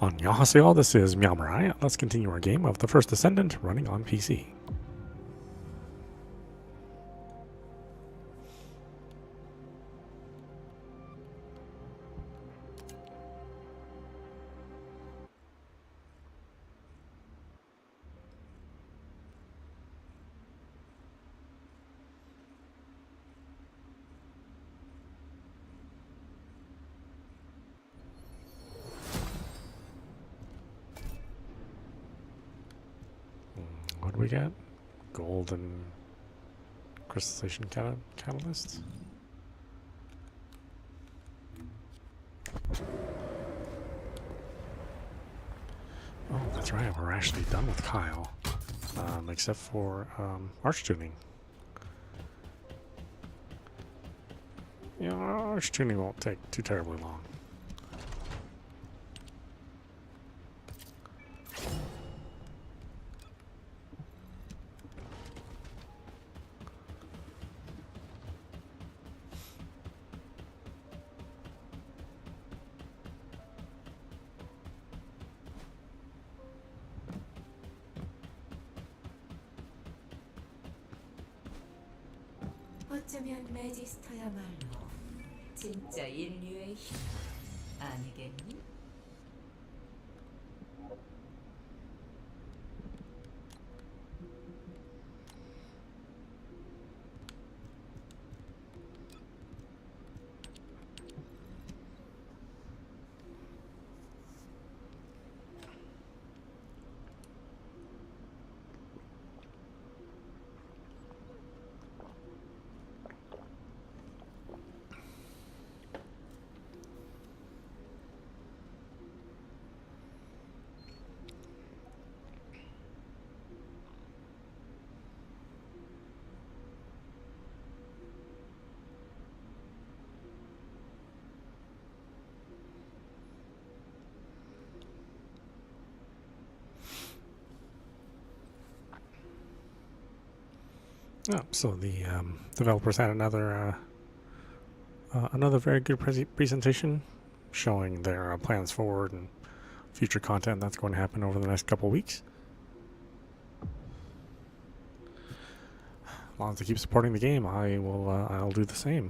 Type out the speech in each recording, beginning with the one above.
Annyeonghaseyo, this is meowmurai. Let's continue our game of the First Descendant running on PC. What do we get? Golden crystallization catalyst. Oh, that's right. We're actually done with Kyle, except for arch tuning. Arch tuning won't take too terribly long. 어쩌면 레지스터야말로 진짜 인류의 힘 아니겠니? Oh, so the developers had another very good presentation showing their plans forward and future content that's going to happen over the next couple of weeks. As long as they keep supporting the game, I'll do the same.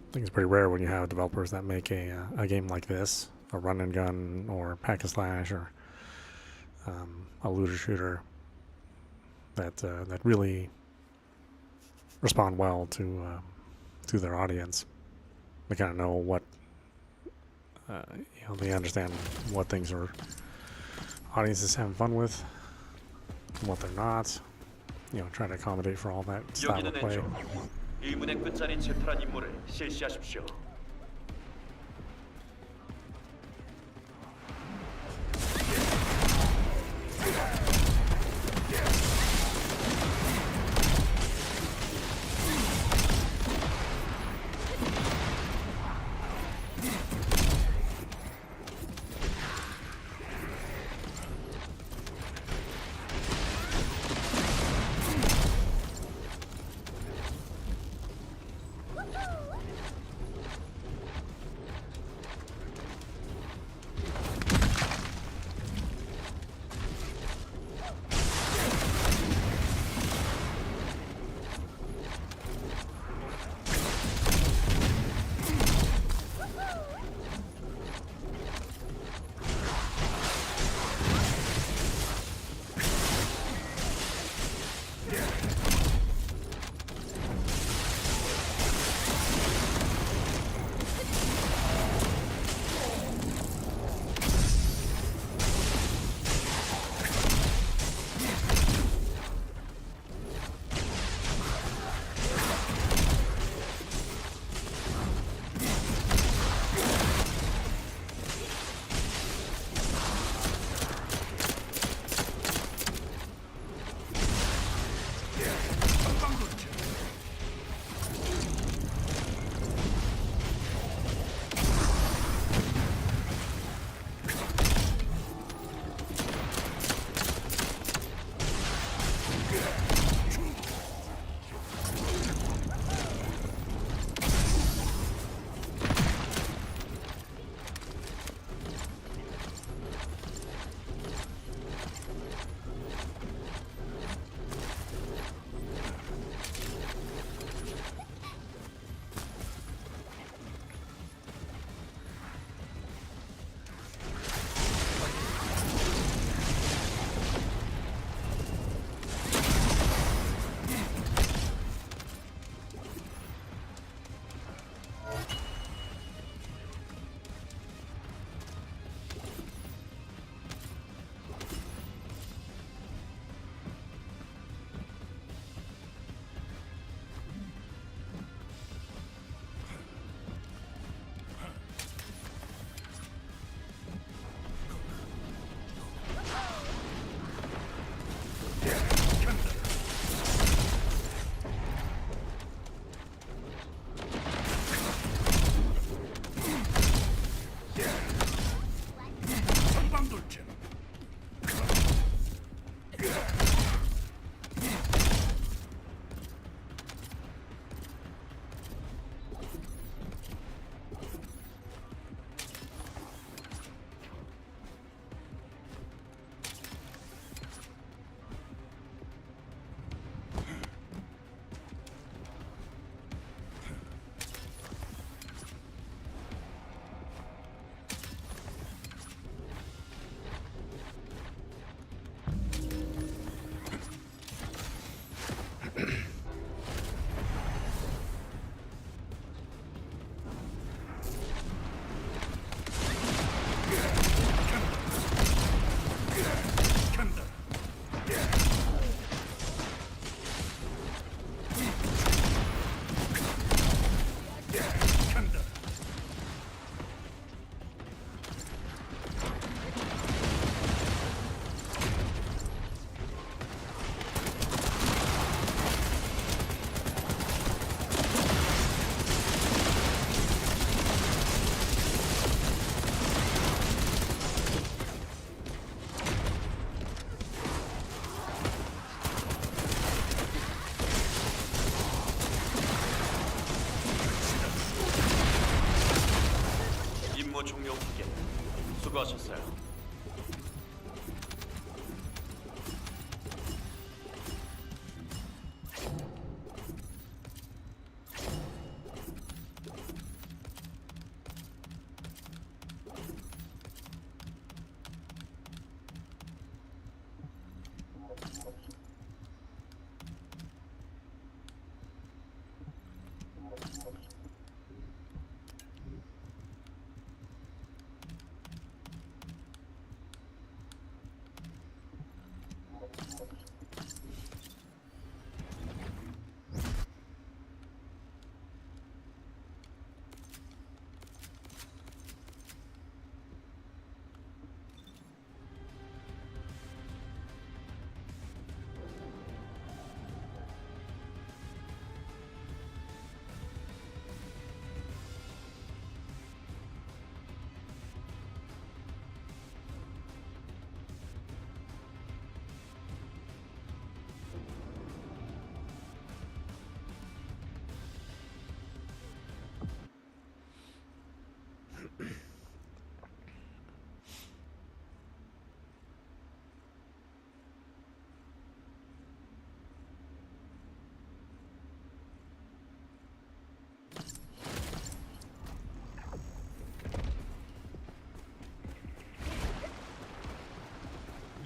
I think it's pretty rare when you have developers that make a game like this, a run and gun or hack and slash or a looter shooter, that really respond well to their audience. They kind of know what they understand what things are audiences having fun with, and what they're not. Try to accommodate for all that style of play. 의문의 끝자리 제탈한 임무를 실시하십시오. 수고하셨어요.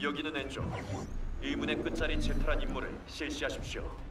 여기는 왼쪽. 의문의 끝자리 제탈한 임무를 실시하십시오.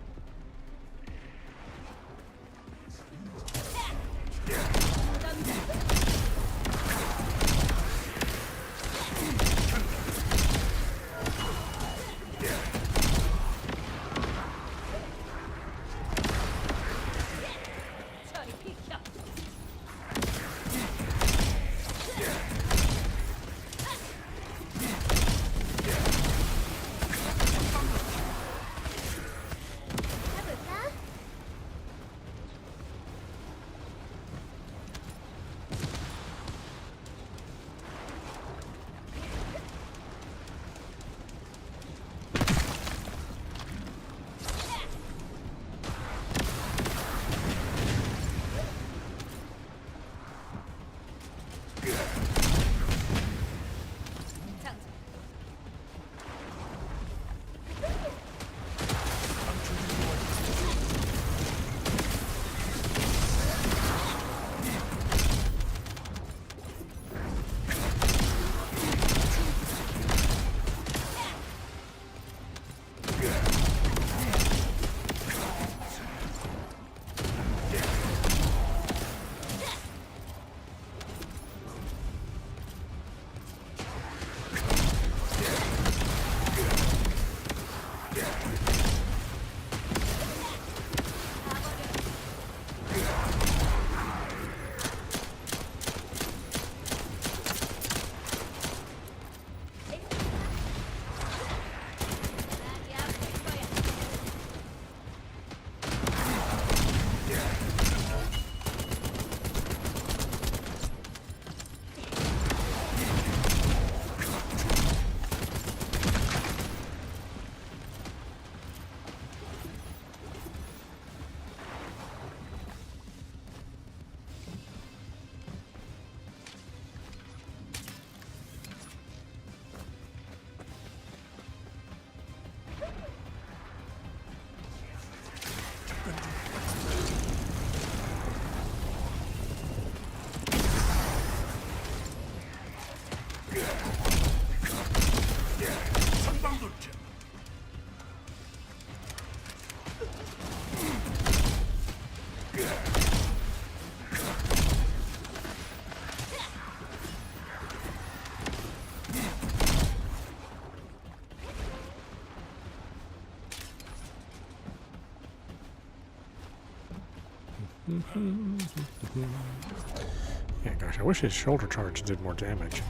Yeah, gosh, I wish his shoulder charge did more damage.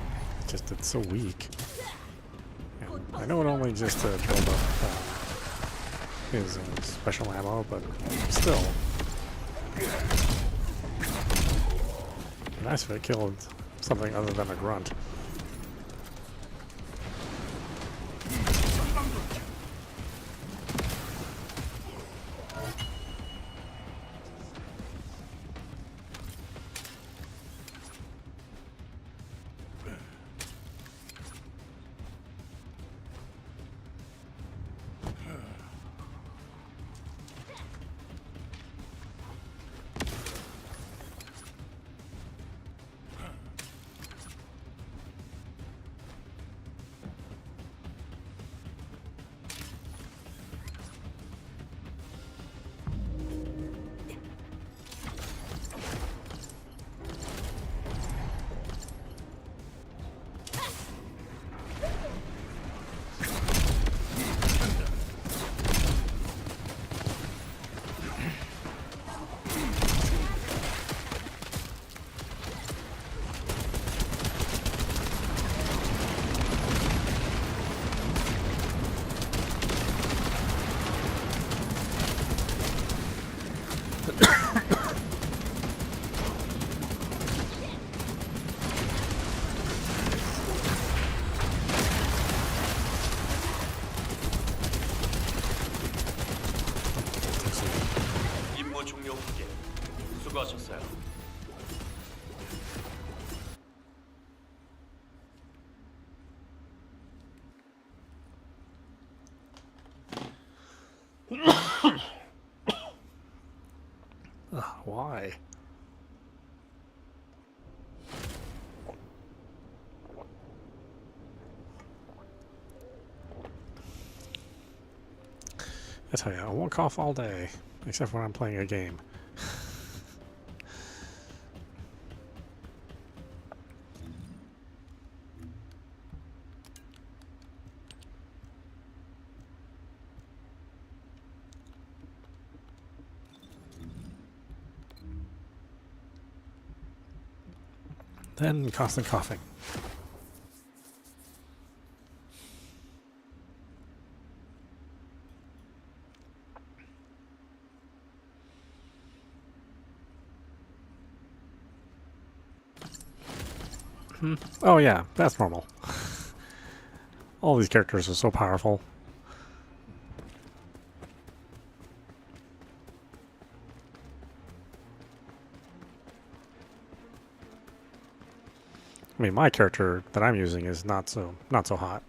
Just it's so weak. And I know it only just build up his special ammo, but still. Nice if it killed something other than a grunt. Why? I tell you, I won't cough all day, except when I'm playing a game. Then constant coughing. Oh yeah, that's normal. All these characters are so powerful. I mean, my character that I'm using is not so hot.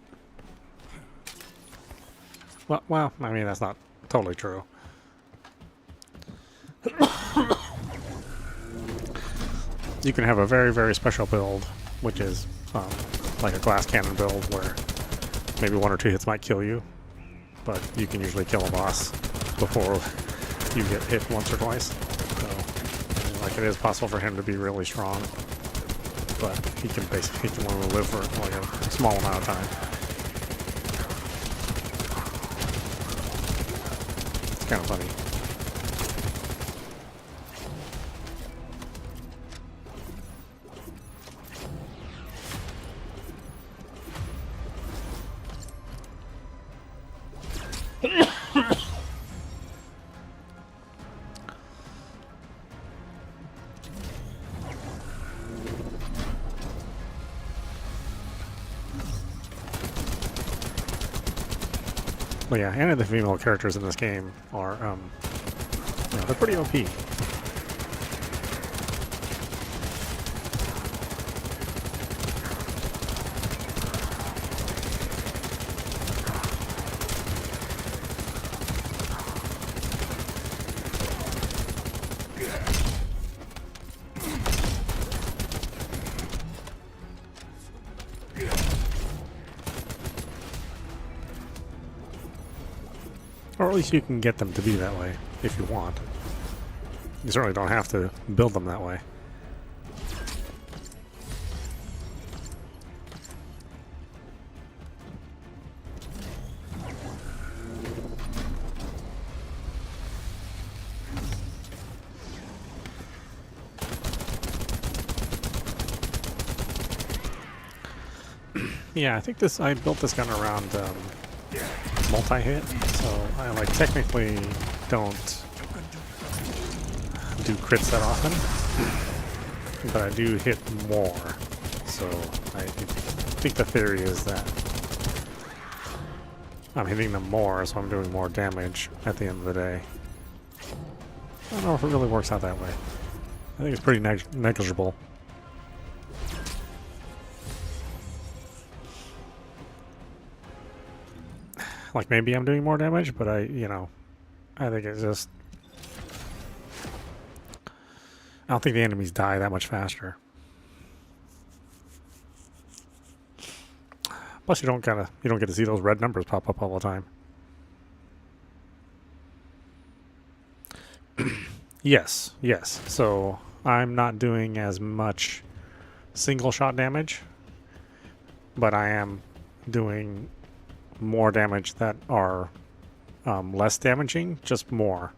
Well, I mean that's not totally true. You can have a very, very special build, which is like a glass cannon build where maybe 1 or 2 hits might kill you, but you can usually kill a boss before you get hit once or twice. So, like, it is possible for him to be really strong, but he can only live for like a small amount of time. It's kind of funny. But yeah, any of the female characters in this game are, they're pretty OP. Or at least you can get them to be that way, if you want. You certainly don't have to build them that way. Yeah, I think I built this gun around multi-hit, so I technically don't do crits that often, but I do hit more. So I think the theory is that I'm hitting them more, so I'm doing more damage at the end of the day. I don't know if it really works out that way. I think it's pretty negligible. Like, maybe I'm doing more damage, but I think it's just... I don't think the enemies die that much faster. Plus, you don't get to see those red numbers pop up all the time. Yes. So I'm not doing as much single shot damage, but I am doing more damage that are less damaging, just more.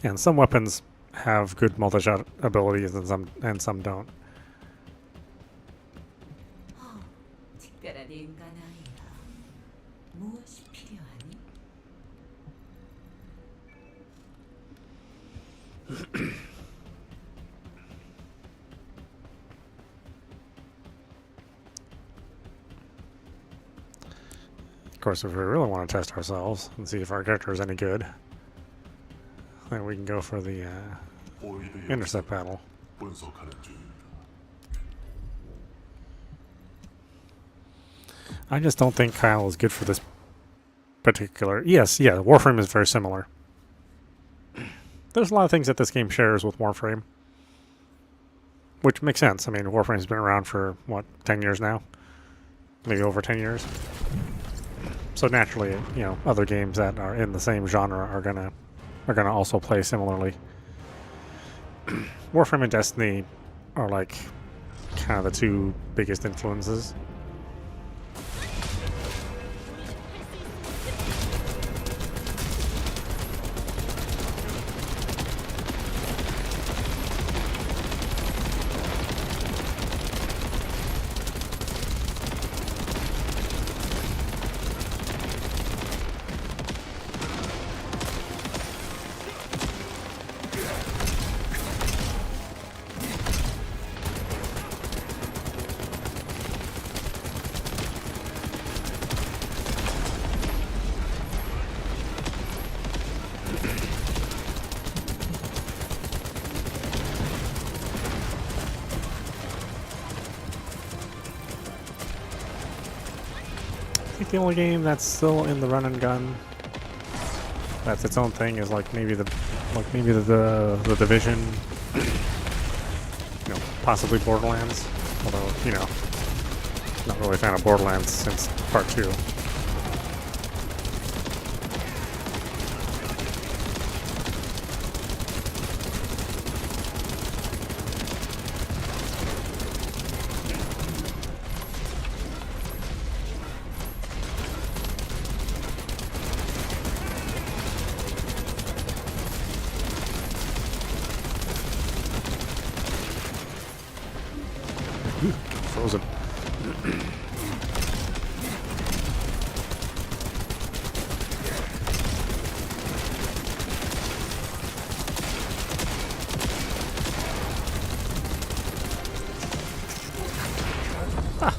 And some weapons have good multi-shot abilities and some don't. 특별한 인간 아이야. 무엇이 필요하니? Of course, if we really want to test ourselves and see if our character is any good, then we can go for the intercept battle. I just don't think Kyle is good for this particular... Yes, yeah, Warframe is very similar. there's a lot of things that this game shares with Warframe, which makes sense. I mean, Warframe's been around for, what, 10 years now? Maybe over 10 years. So naturally, you know, other games that are in the same genre are gonna also play similarly. Warframe and Destiny are like kind of the two biggest influences. I think the only game that's still in the run and gun that's its own thing is like maybe the Division, you know, possibly Borderlands. Although, you know, not really a fan of Borderlands since part 2. Frozen. Ah,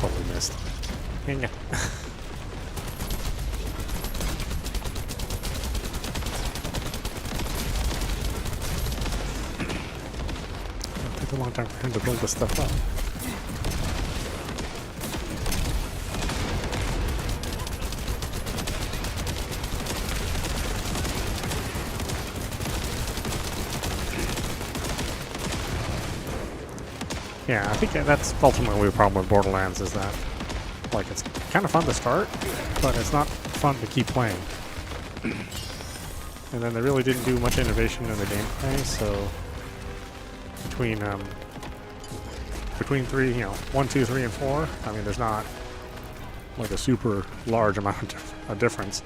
totally missed. Yeah. Took a long time for him to build this stuff up. Yeah, I think that's ultimately the problem with Borderlands is that, like, it's kind of fun to start, but it's not fun to keep playing. And then they really didn't do much innovation in the gameplay, so between 3, you know, 1, 2, 3, and 4, I mean, there's not like a super large amount of difference.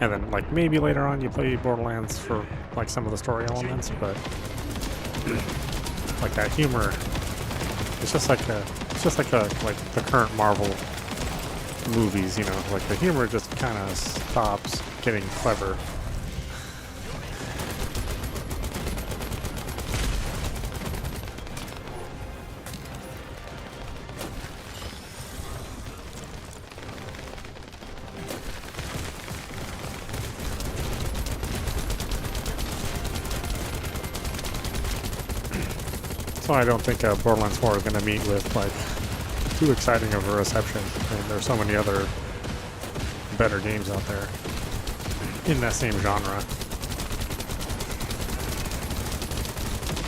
And then, like, maybe later on you play Borderlands for, like, some of the story elements, but, like, that humor, it's just like the current Marvel movies, you know, like, the humor just kind of stops getting clever. So I don't think Borderlands 4 is going to meet with, like, too exciting of a reception. I mean, there's so many other better games out there in that same genre.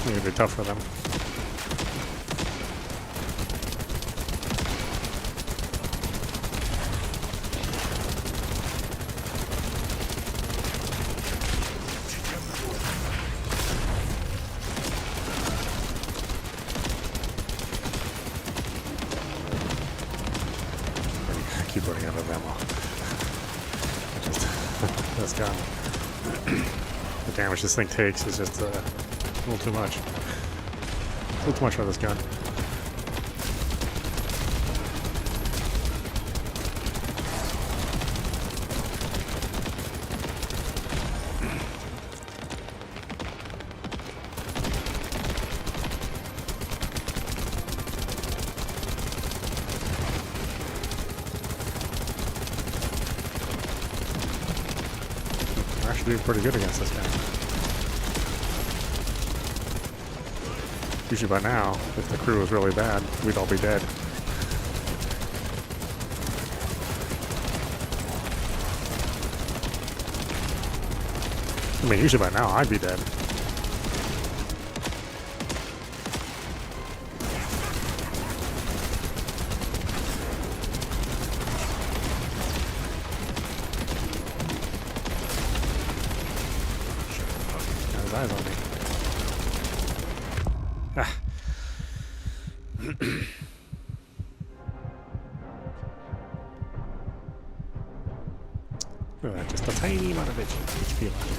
It'll be tough for them. Keep running out of ammo. That's gone. The damage this thing takes is just a little too much. A little too much for this gun. actually do pretty good against this guy. Usually by now, if the crew was really bad, we'd all be dead. I mean, usually by now, I'd be dead. Got his eyes on me. Ah. Look at that, just a tiny amount of HP left.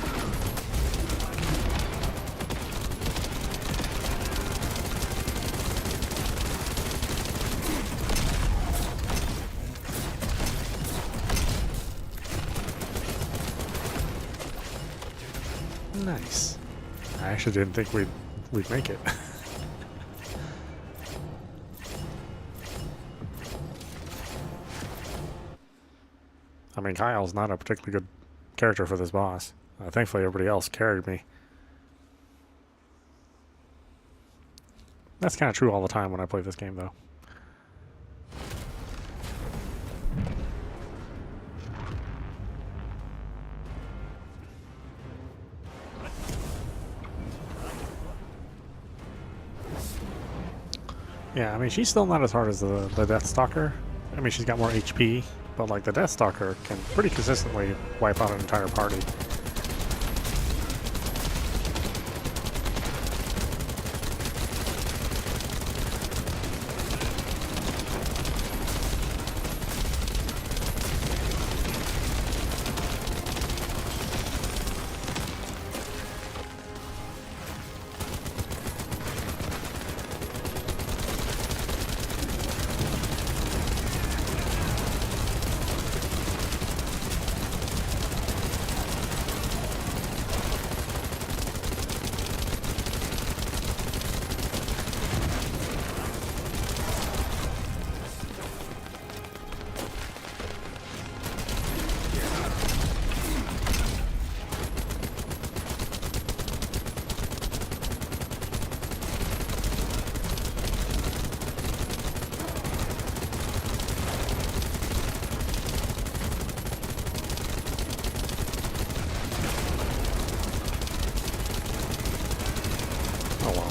Nice. I actually didn't think we'd make it. I mean, Kyle's not a particularly good character for this boss. Thankfully, everybody else carried me. That's kind of true all the time when I play this game, though. Yeah, I mean, she's still not as hard as the Deathstalker. I mean, she's got more HP, but like the Deathstalker can pretty consistently wipe out an entire party.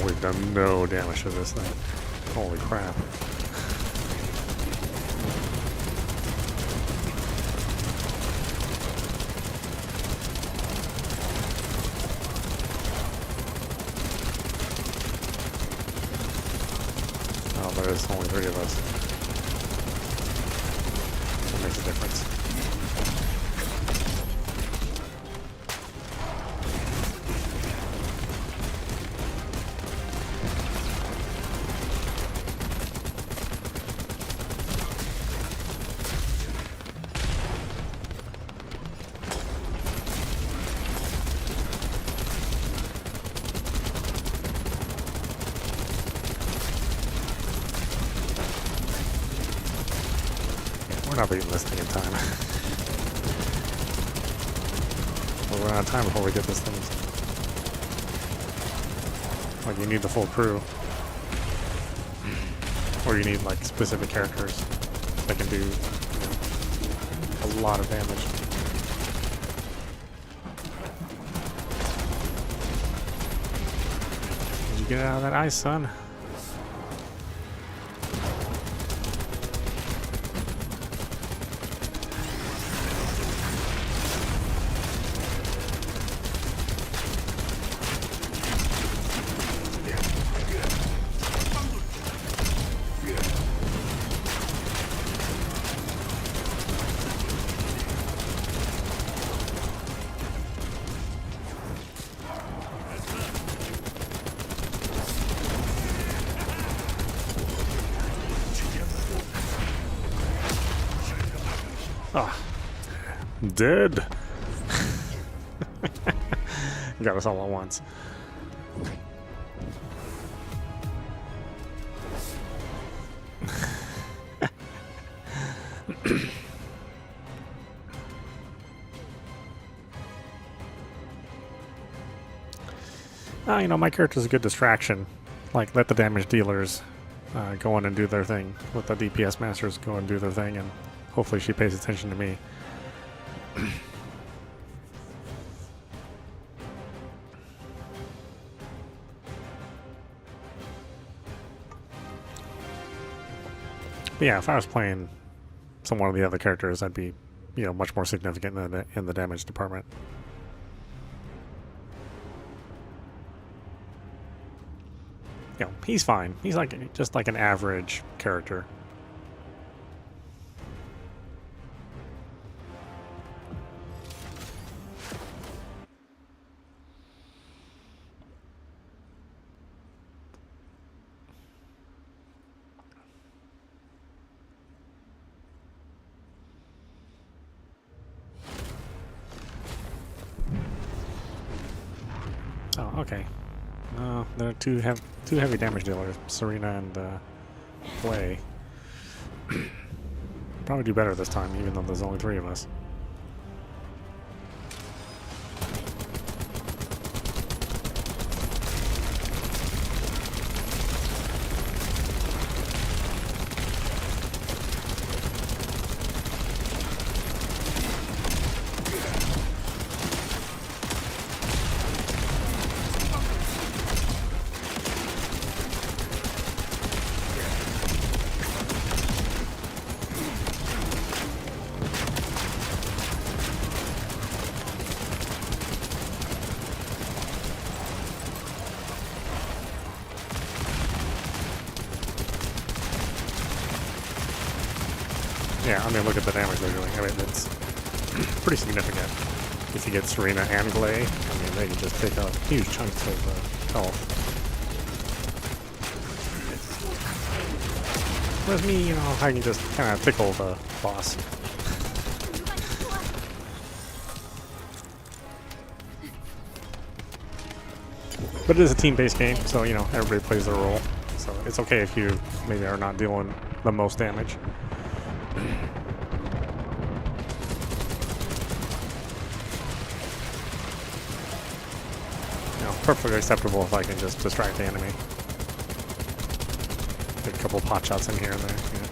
We've done no damage to this thing. Holy crap. Oh, there's only 3 of us. That makes a difference. We're not beating this thing in time. We'll run out of time before we get this thing. Like, you need the full crew. Or you need, like, specific characters that can do, a lot of damage. Did you get out of that ice, son? Ah, dead. Got us all at once. You know, my character's a good distraction. Like, let the damage dealers go in and do their thing. Let the DPS masters go and do their thing, and hopefully she pays attention to me. But yeah, if I was playing one of the other characters, I'd be, you know, much more significant in the damage department. You know, he's fine. He's like just like an average character. Oh, okay. There are two heavy damage dealers, Serena and Play. Probably do better this time, even though there's only 3 of us. Yeah, I mean, look at the damage they're doing. I mean, it's pretty significant. If you get Serena and Glay, I mean, they can just take out huge chunks of health. Whereas me, you know, I can just kind of tickle the boss. But it is a team-based game, so, you know, everybody plays their role. So it's okay if you maybe are not dealing the most damage. Perfectly acceptable if I can just distract the enemy. Get a couple pot shots in here and there. Yeah.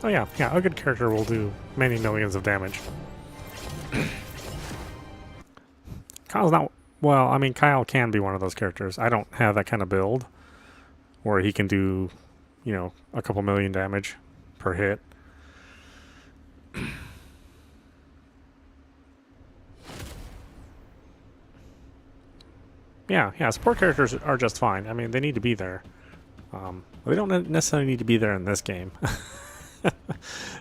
Oh yeah, a good character will do many millions of damage. Kyle's not... Well, I mean, Kyle can be one of those characters. I don't have that kind of build where he can do, you know, a couple million damage per hit. Yeah, support characters are just fine. I mean, they need to be there. They don't necessarily need to be there in this game.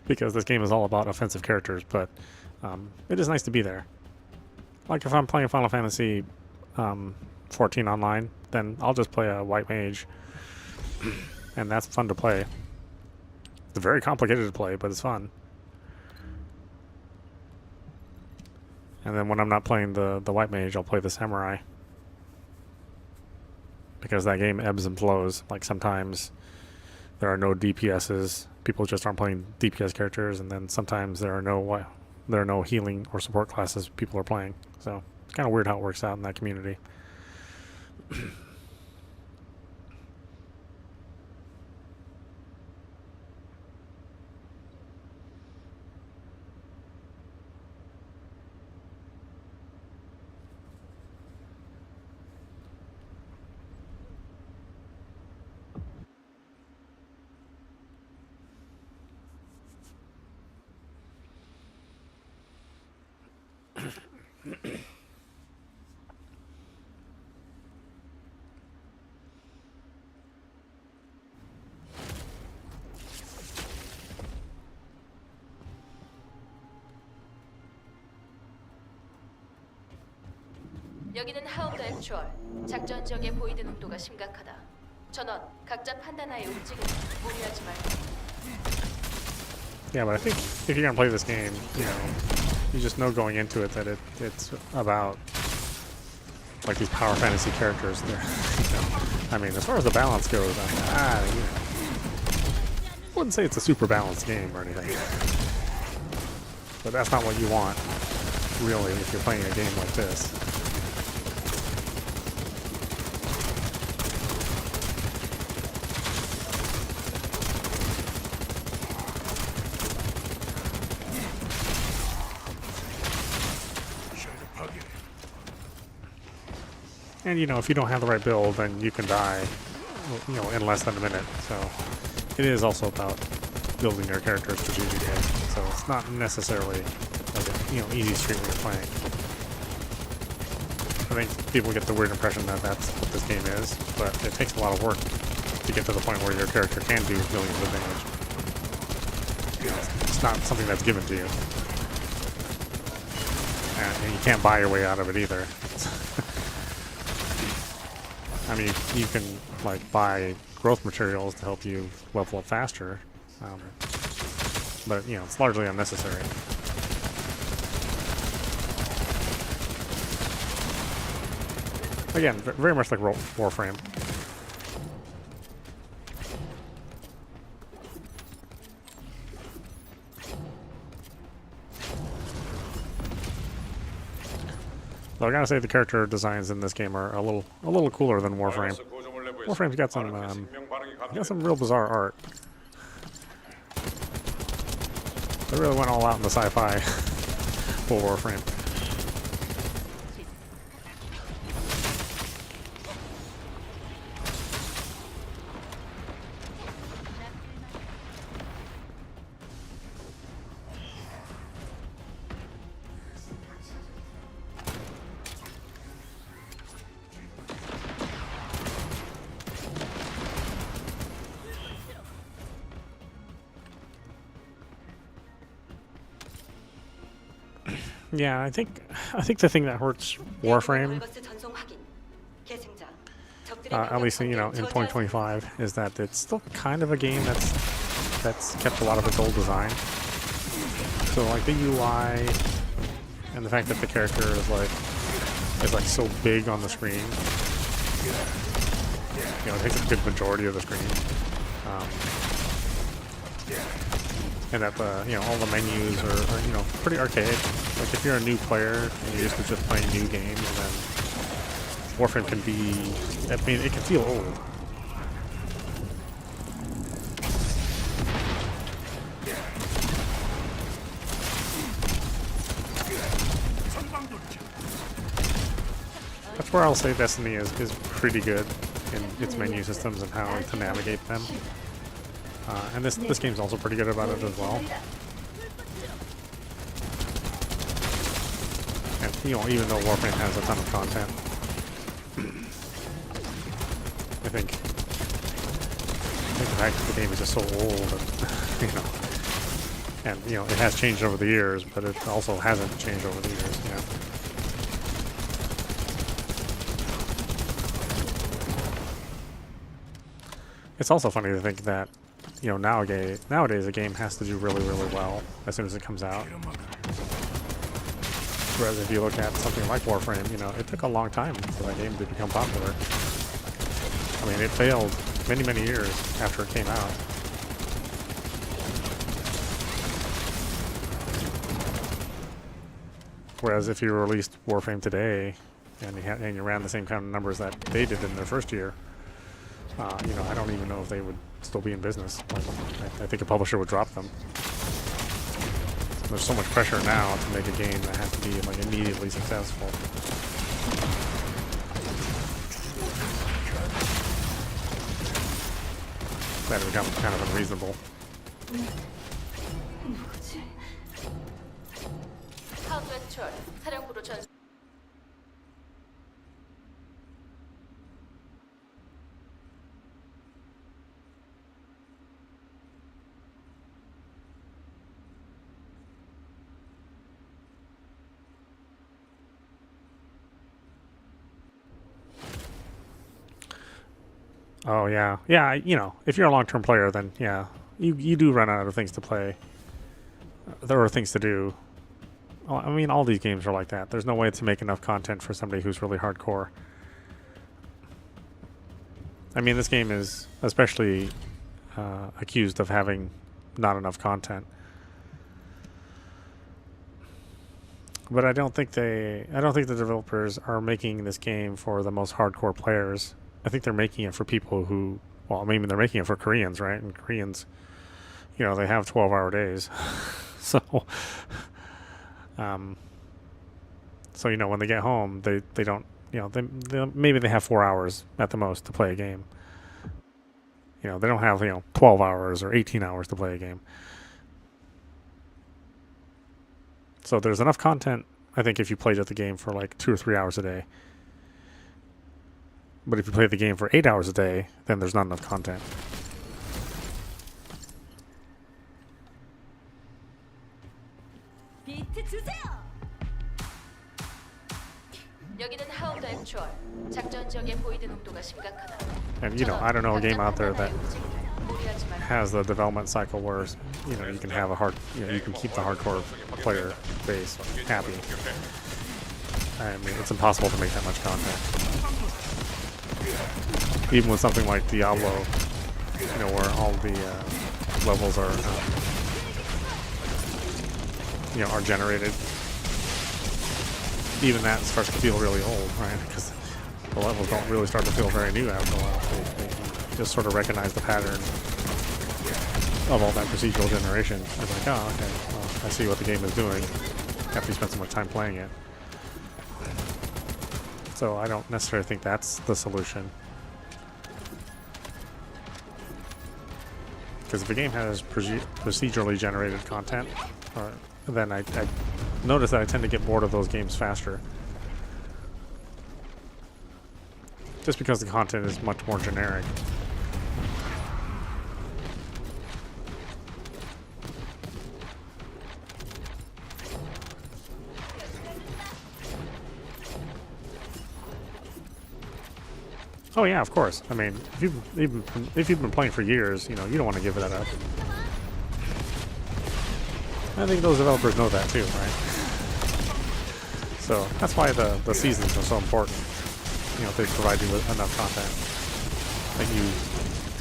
Because this game is all about offensive characters, but it is nice to be there. Like if I'm playing Final Fantasy 14 online, then I'll just play a white mage, and that's fun to play. It's very complicated to play, but it's fun. And then when I'm not playing the white mage, I'll play the samurai. Because that game ebbs and flows. Like sometimes there are no DPSs. People just aren't playing DPS characters, and then sometimes there are no healing or support classes people are playing. So it's kind of weird how it works out in that community. 여기는 하운드 액추얼. 작전 지역의 보이드 농도가 심각하다. 전원, 각자 판단하에 움직이는 무리하지 말고. Yeah, but I think if you're gonna play this game, you know, you just know going into it that it's about like these power fantasy characters. They're, you know, I mean, as far as the balance goes, you know, I wouldn't say it's a super balanced game or anything. But that's not what you want, really, if you're playing a game like this. And you know, if you don't have the right build, then you can die, you know, in less than a minute. So it is also about building your character strategically. So it's not necessarily like a, you know, easy street when you're playing. I think people get the weird impression that that's what this game is, but it takes a lot of work to get to the point where your character can do millions of damage. You know, it's not something that's given to you, and you can't buy your way out of it either. I mean, you can like buy growth materials to help you level up faster, but you know, it's largely unnecessary. Again, very much like Warframe. So I gotta say the character designs in this game are a little cooler than Warframe. Warframe's got some real bizarre art. They really went all out in the sci-fi for Warframe. Yeah, I think the thing that hurts Warframe, at least you know in 2025, is that it's still kind of a game that's kept a lot of its old design. So like the UI and the fact that the character is like so big on the screen, you know, it takes a good majority of the screen. And that you know, all the menus are you know, pretty archaic. Like if you're a new player and you're used to just playing new games, then Warframe can be, I mean, it can feel old. That's where I'll say Destiny is pretty good in its menu systems and how to navigate them. And this game's also pretty good about it as well. And you know, even though Warframe has a ton of content, I think the fact that the game is just so old, and you know, it has changed over the years, but it also hasn't changed over the years. You know. It's also funny to think that, you know, nowadays a game has to do really, really well as soon as it comes out. Whereas if you look at something like Warframe, you know, it took a long time for that game to become popular. I mean, it failed many, many years after it came out. Whereas if you released Warframe today and you ran the same kind of numbers that they did in their first year, you know, I don't even know if they would still be in business. Like, I think a publisher would drop them. There's so much pressure now to make a game that has to be like immediately successful. That it becomes kind of unreasonable. 하우드 액추얼, 사령 Oh yeah, yeah. You know, if you're a long-term player, then yeah, you do run out of things to play. There are things to do. Well, I mean, all these games are like that. There's no way to make enough content for somebody who's really hardcore. I mean, this game is especially accused of having not enough content. But I don't think the developers are making this game for the most hardcore players. I think they're making it for people who, well, maybe they're making it for Koreans, right? And Koreans, you know, they have 12-hour days. So, so, you know, when they get home, they don't, you know, maybe they have 4 hours at the most to play a game. You know, they don't have, you know, 12 hours or 18 hours to play a game. So there's enough content, I think, if you played at the game for like 2 or 3 hours a day. But if you play the game for 8 hours a day, then there's not enough content. 여기는 하운드 액추얼. 작전 지역의 보이드 농도가 심각하다. And you know, I don't know a game out there that 무리하지 말고. has the development cycle where, you know, you can have a you can keep the hardcore player base happy. I mean, it's impossible to make that much content. Even with something like Diablo, you know, where all the levels are, you know, are generated. Even that starts to feel really old, right? Because the levels don't really start to feel very new after a while. They just sort of recognize the pattern of all that procedural generation. It's like, oh, okay, well, I see what the game is doing after you spend so much time playing it. So I don't necessarily think that's the solution. Because if a game has procedurally generated content, then I notice that I tend to get bored of those games faster. Just because the content is much more generic. Oh yeah, of course. I mean, if you've been playing for years, you know, you don't want to give that up. I think those developers know that too, right? So that's why the seasons are so important. You know, they provide you with enough content that you,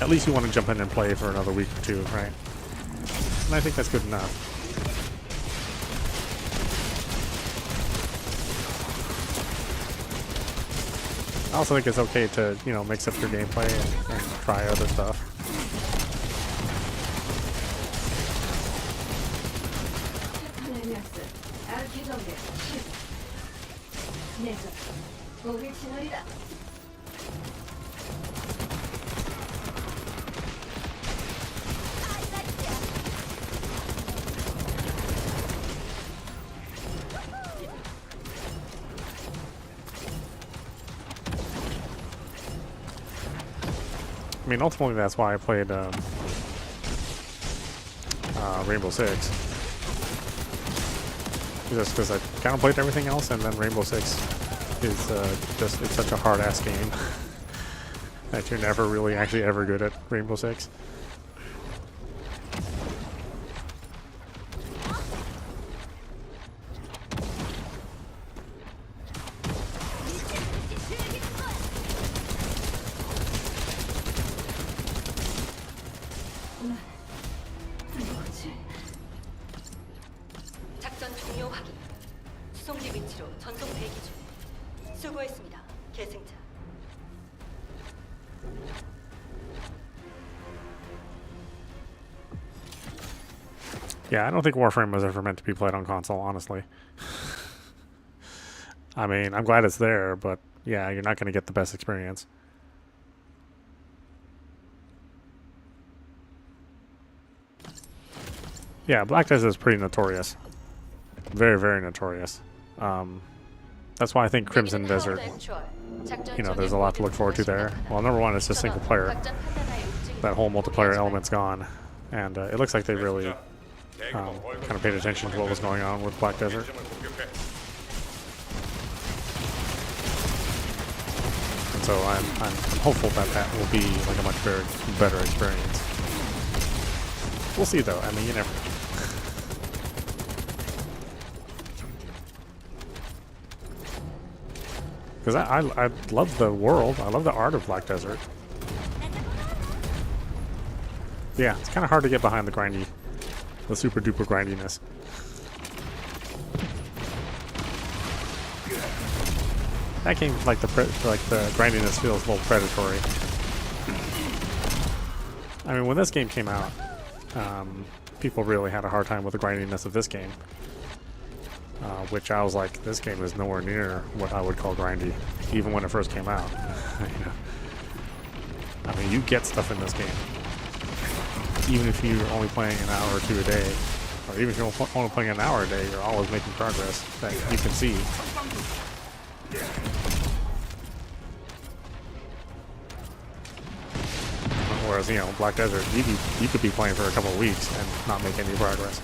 at least you want to jump in and play for another week or two, right? And I think that's good enough. I also think it's okay to, you know, mix up your gameplay and try other stuff. I mean, ultimately, that's why I played Rainbow Six. Just because I kind of played everything else, and then Rainbow Six is just, it's such a hard-ass game that you're never really actually ever good at Rainbow Six. 작전 종료 확인. 수송지 위치로 전송 대기 중. 수고했습니다. 계승자. Yeah, I don't think Warframe was ever meant to be played on console, honestly. I mean, I'm glad it's there, but yeah, you're not going to get the best experience. Yeah, Black Desert is pretty notorious. Very, very notorious. That's why I think Crimson Desert, you know, there's a lot to look forward to there. Well, number one, it's just single player. That whole multiplayer element's gone. And it looks like they really kind of paid attention to what was going on with Black Desert. And So I'm hopeful that that will be like a much better experience. We'll see though. I mean, you never know. Because I love the world. I love the art of Black Desert. Yeah, it's kind of hard to get behind the super duper grindiness. That game, like the grindiness feels a little predatory. I mean, when this game came out, people really had a hard time with the grindiness of this game. Which I was like, this game is nowhere near what I would call grindy, even when it first came out. You know? I mean, you get stuff in this game, even if you're only playing an hour or two a day, or even if you're only playing an hour a day, you're always making progress that you can see. Whereas, you know, Black Desert, you could be playing for a couple of weeks and not make any progress.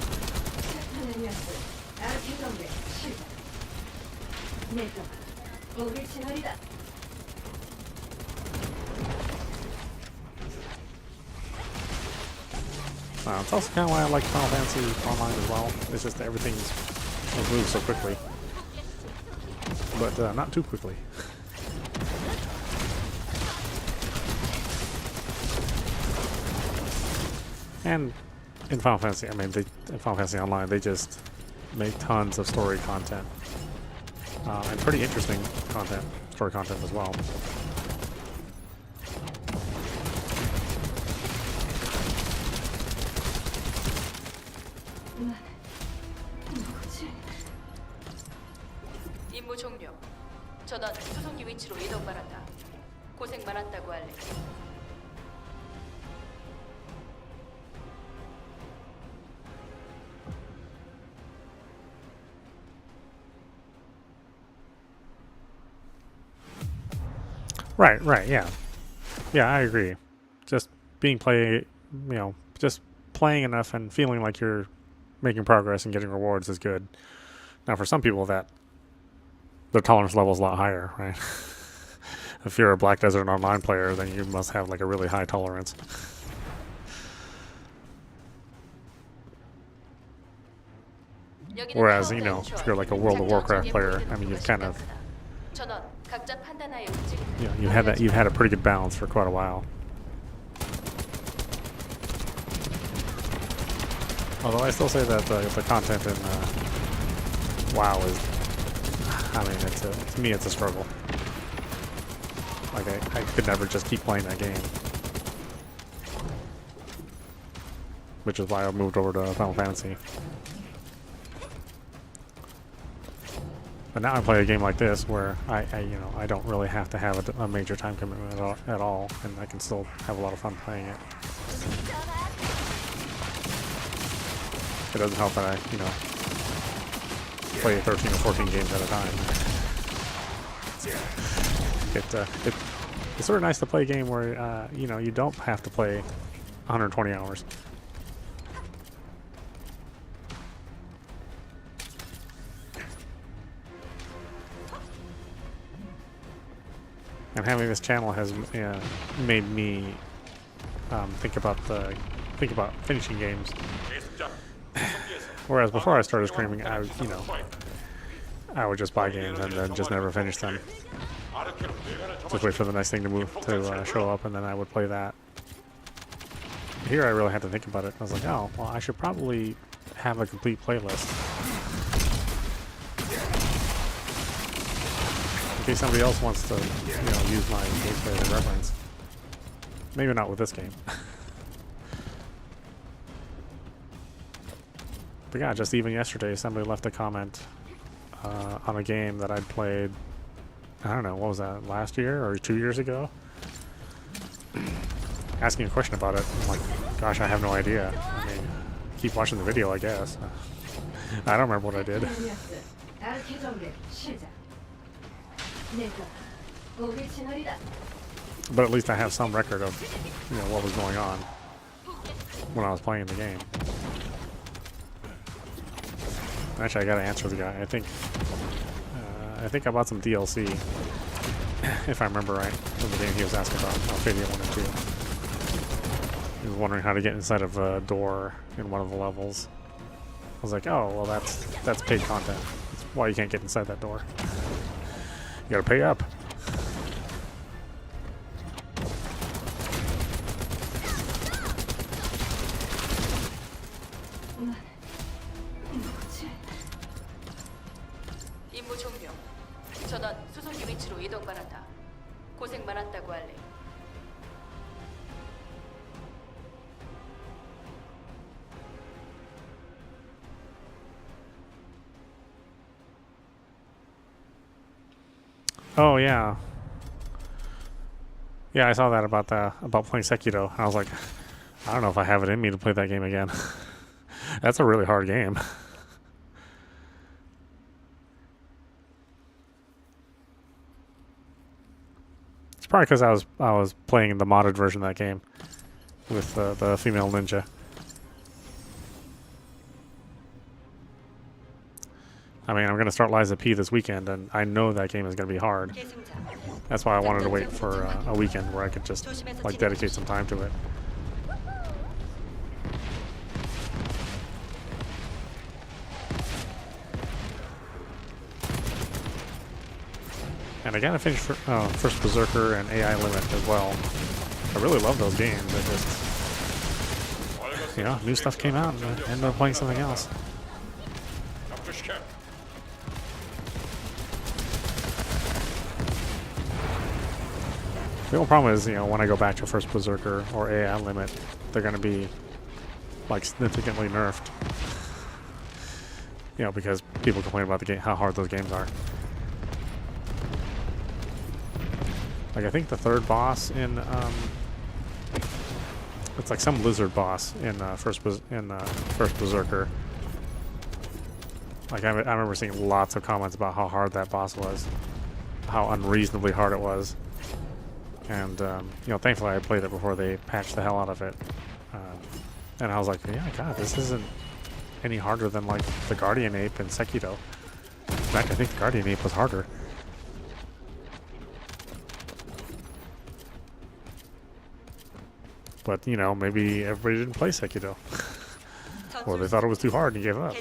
It's also kind of why I like Final Fantasy Online as well. It's just that everything moves so quickly, but not too quickly. And in Final Fantasy, I mean, in Final Fantasy Online, they just make tons of story content. And pretty interesting story content as well. 임무 종료. 전원 수송기 위치로 이동 바란다. 고생 많았다고 할래. Right, yeah. Yeah, I agree. Just just playing enough and feeling like you're making progress and getting rewards is good. Now, for some people, that their tolerance level is a lot higher, right? If you're a Black Desert Online player, then you must have like a really high tolerance. Whereas, you know, if you're like a World of Warcraft player, I mean, you've kind of, you know, you've had a pretty good balance for quite a while. Although I still say that the content in WoW is, I mean, to me it's a struggle. Like I could never just keep playing that game, which is why I moved over to Final Fantasy. But now I play a game like this where I don't really have to have a major time commitment at all, and I can still have a lot of fun playing it. It doesn't help that I, play 13 or 14 games at a time. It's sort of nice to play a game where you don't have to play 120 hours. And having this channel has made me think about finishing games. Whereas before I started streaming, I would just buy games and then just never finish them. Just wait for the next thing to show up, and then I would play that. Here I really had to think about it. I was like, oh, well, I should probably have a complete playlist. In case somebody else wants to, use my gameplay as a reference. Maybe not with this game. But yeah, just even yesterday, somebody left a comment on a game that I'd played, I don't know, what was that, last year or 2 years ago? Asking a question about it. I'm like, gosh, I have no idea. I mean, keep watching the video, I guess. I don't remember what I did. But at least I have some record of, what was going on when I was playing the game. Actually, I gotta answer the guy. I think I bought some DLC if I remember right, from the game he was asking about, Alphadia 1 and 2. He was wondering how to get inside of a door in one of the levels. I was like, oh, well, that's paid content. That's why you can't get inside that door. You gotta pay up. 임무 종료. 전원 수송기 위치로 이동 바란다. 고생 많았다고 할래. Oh yeah. Yeah, I saw that about playing Sekiro. I was like, I don't know if I have it in me to play that game again. That's a really hard game. It's probably because I was playing the modded version of that game with the female ninja. I mean, I'm gonna start Liza P this weekend, and I know that game is gonna be hard. That's why I wanted to wait for a weekend where I could just like dedicate some time to it. And I gotta finish First Berserker and AI Limit as well. I really love those games. I just, you know, new stuff came out, and I ended up playing something else. The only problem is, you know, when I go back to First Berserker or AI Limit, they're going to be, like, significantly nerfed. You know, because people complain about the game, how hard those games are. Like, I think the third boss in, it's like some lizard boss in First Berserker. Like, I remember seeing lots of comments about how hard that boss was, how unreasonably hard it was. And, you know, thankfully I played it before they patched the hell out of it. And I was like, yeah, God, this isn't any harder than, like, the Guardian Ape in Sekiro. In fact, I think the Guardian Ape was harder. But, you know, maybe everybody didn't play Sekiro. Or they thought it was too hard and gave up.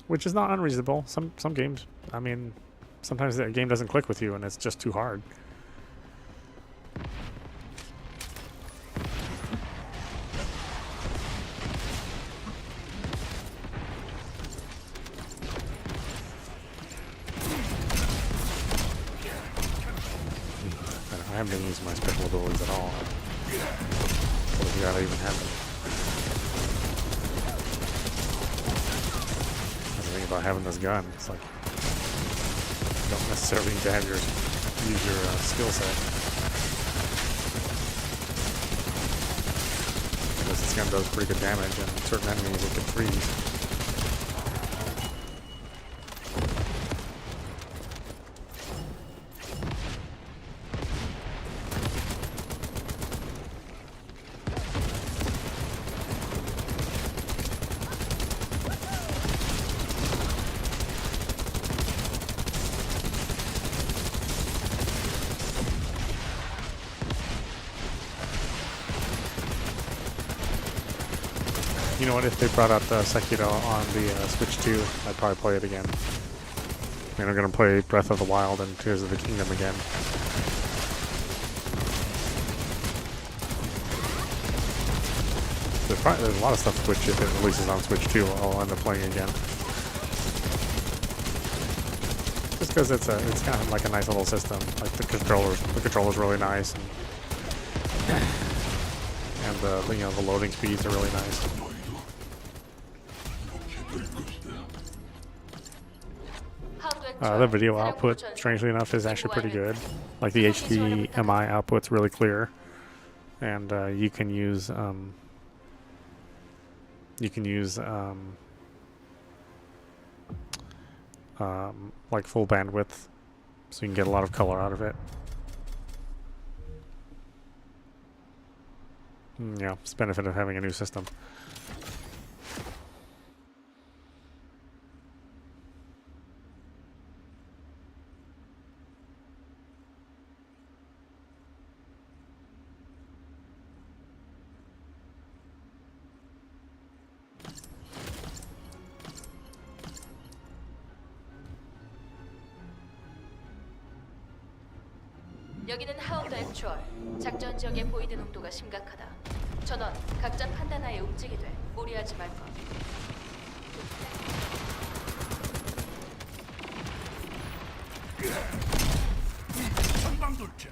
Which is not unreasonable. Some games, I mean, sometimes the game doesn't click with you and it's just too hard. I haven't been using my special abilities at all. What if I even have them? About having this gun, it's like you don't necessarily need to have use your skill set. Because this gun does pretty good damage, and certain enemies it can freeze. You know what, if they brought out Sekiro on the Switch 2, I'd probably play it again. I mean, I'm going to play Breath of the Wild and Tears of the Kingdom again. There's a lot of stuff which, if it releases on Switch 2, I'll end up playing again. Just because it's kind of like a nice little system. Like the controller's really nice, and you know, the loading speeds are really nice. The video output, strangely enough, is actually pretty good. Like the HDMI output's really clear, and you can use like full bandwidth, so you can get a lot of color out of it. Yeah, it's the benefit of having a new system. 여기는 하운드 액추얼. 작전 지역의 보이드 농도가 심각하다. 전원 각자 판단하에 움직이되 무리하지 말 것. 전방 돌진.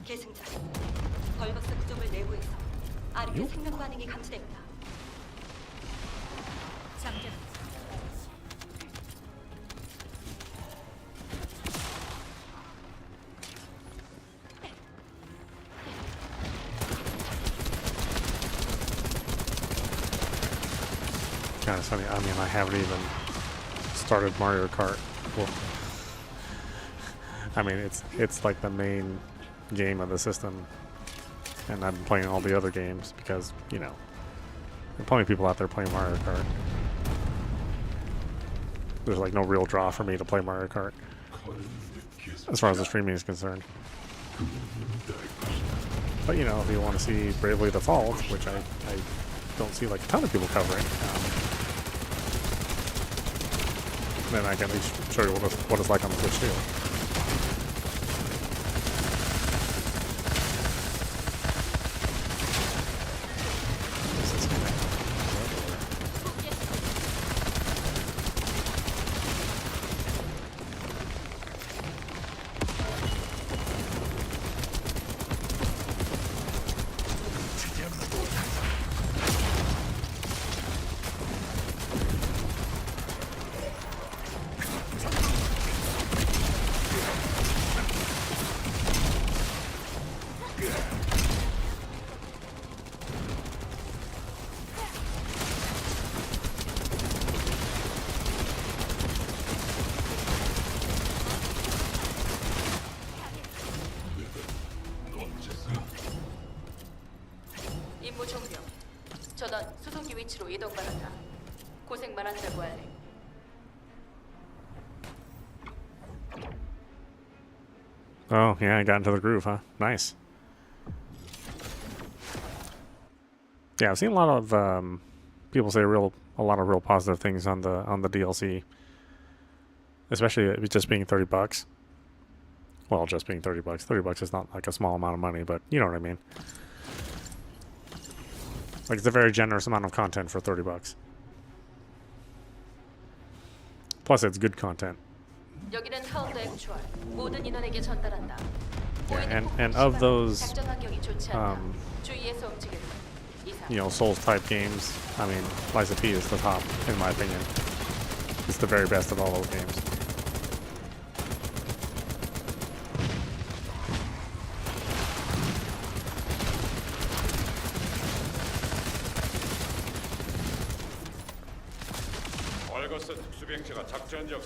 계승자, 벌거스 구조물 내부에서 아르케 생명 반응이 감지됩니다. 장전. Kind of funny. I mean, I haven't even started Mario Kart. Well, I mean, it's like the main game of the system, and I've been playing all the other games because, you know, there are plenty of people out there playing Mario Kart. There's like no real draw for me to play Mario Kart as far as the streaming is concerned. But you know, if you want to see Bravely Default, which I don't see like a ton of people covering, then I can at least show you what it's like on the Switch too. 임무 종료. 전원 수송기 위치로 이동 바란다. 고생 많았다고 알림. Oh yeah, I got into the groove, huh? Nice. Yeah, I've seen a lot of people say a lot of real positive things on the DLC, especially it just being $30. Well, just being $30. $30 is not like a small amount of money, but you know what I mean. Like, it's a very generous amount of content for $30. Plus, it's good content. 여기는 하운드 액추얼. 모든 인원에게 전달한다. Yeah, and of those, 작전 환경이 좋지 않다. 주의해서 움직일 것. 이상. you know, Souls type games, I mean, Lies of P is the top, in my opinion. It's the very best of all those games.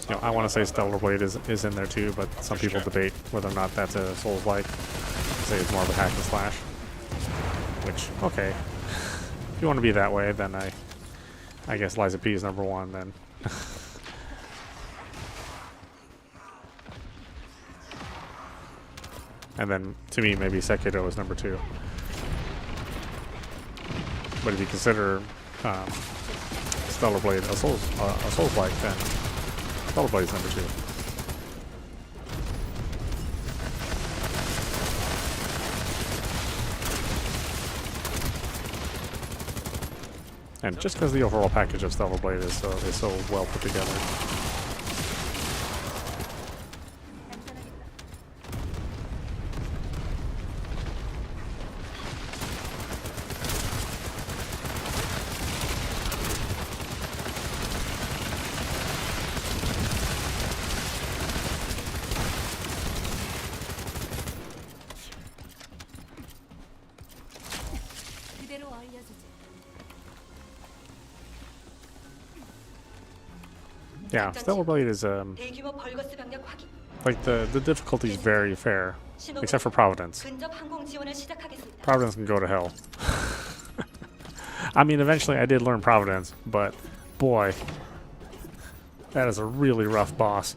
You know, I want to say Stellar Blade is in there too, but some people debate whether or not that's a Souls-like. Say it's more of a hack and slash. Which, okay, if you want to be that way, then I guess Lies of P is number one then. And then to me, maybe Sekiro is number two. But if you consider Stellar Blade a Souls-like, then Stellar Blade is number two. And just because the overall package of Stellar Blade is so well put together. 알려주지. Yeah, Stellar Blade is 대규모 벌거스 병력 확인. like the difficulty is very fair, except for Providence. 근접 항공 지원을 시작하겠습니다. Providence can go to hell. I mean, eventually I did learn Providence, but boy, that is a really rough boss.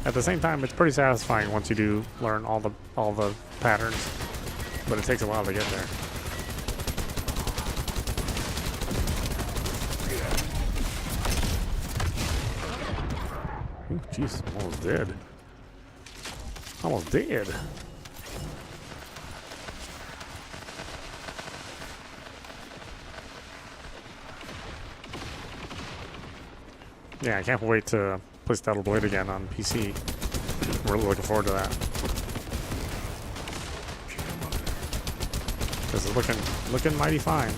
At the same time, it's pretty satisfying once you do learn all the patterns, but it takes a while to get there. Ooh, jeez, almost dead. Almost dead. Yeah, I can't wait to play Stellar Blade again on PC. I'm really looking forward to that. This is looking mighty fine.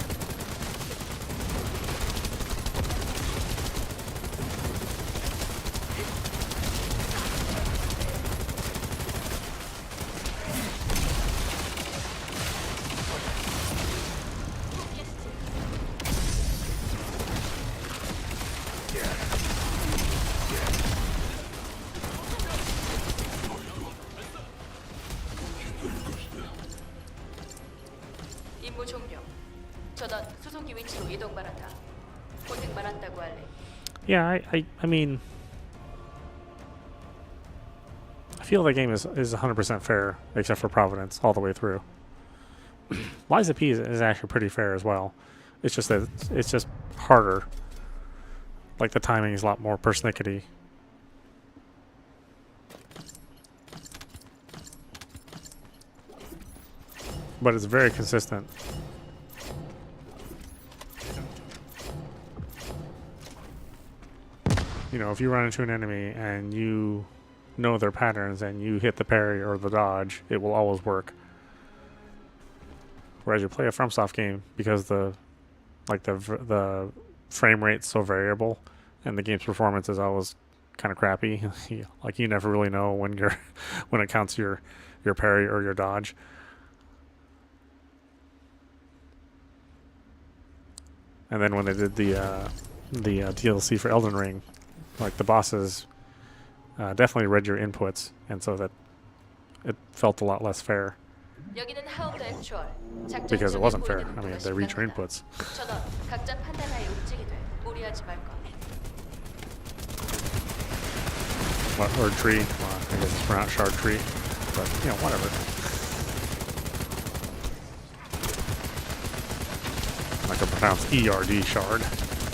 임무 종료. 전원 수송기 위치로 이동 바란다. 고생 많았다고 할래. Yeah, I mean, I feel the game is 100% fair, except for Providence, all the way through. Liza P is actually pretty fair as well. It's just that it's just harder. Like the timing is a lot more persnickety. But it's very consistent. You know, if you run into an enemy and you know their patterns and you hit the parry or the dodge, it will always work. Whereas you play a FromSoft game, because the frame rate's so variable and the game's performance is always kind of crappy. Like you never really know when when it counts your parry or your dodge. And then when they did the DLC for Elden Ring, like the bosses definitely read your inputs, and so that it felt a lot less fair. 여기는 하운드 액츄얼. 작전 Because it 중에 wasn't fair. 보이는 I mean, 농도가 they read your 심각하다. inputs. 전원 각자 판단하에 움직이되 무리하지 말것. Or tree. Well, I guess it's pronounced shard tree. But, you know, whatever. I can pronounce ERD shard.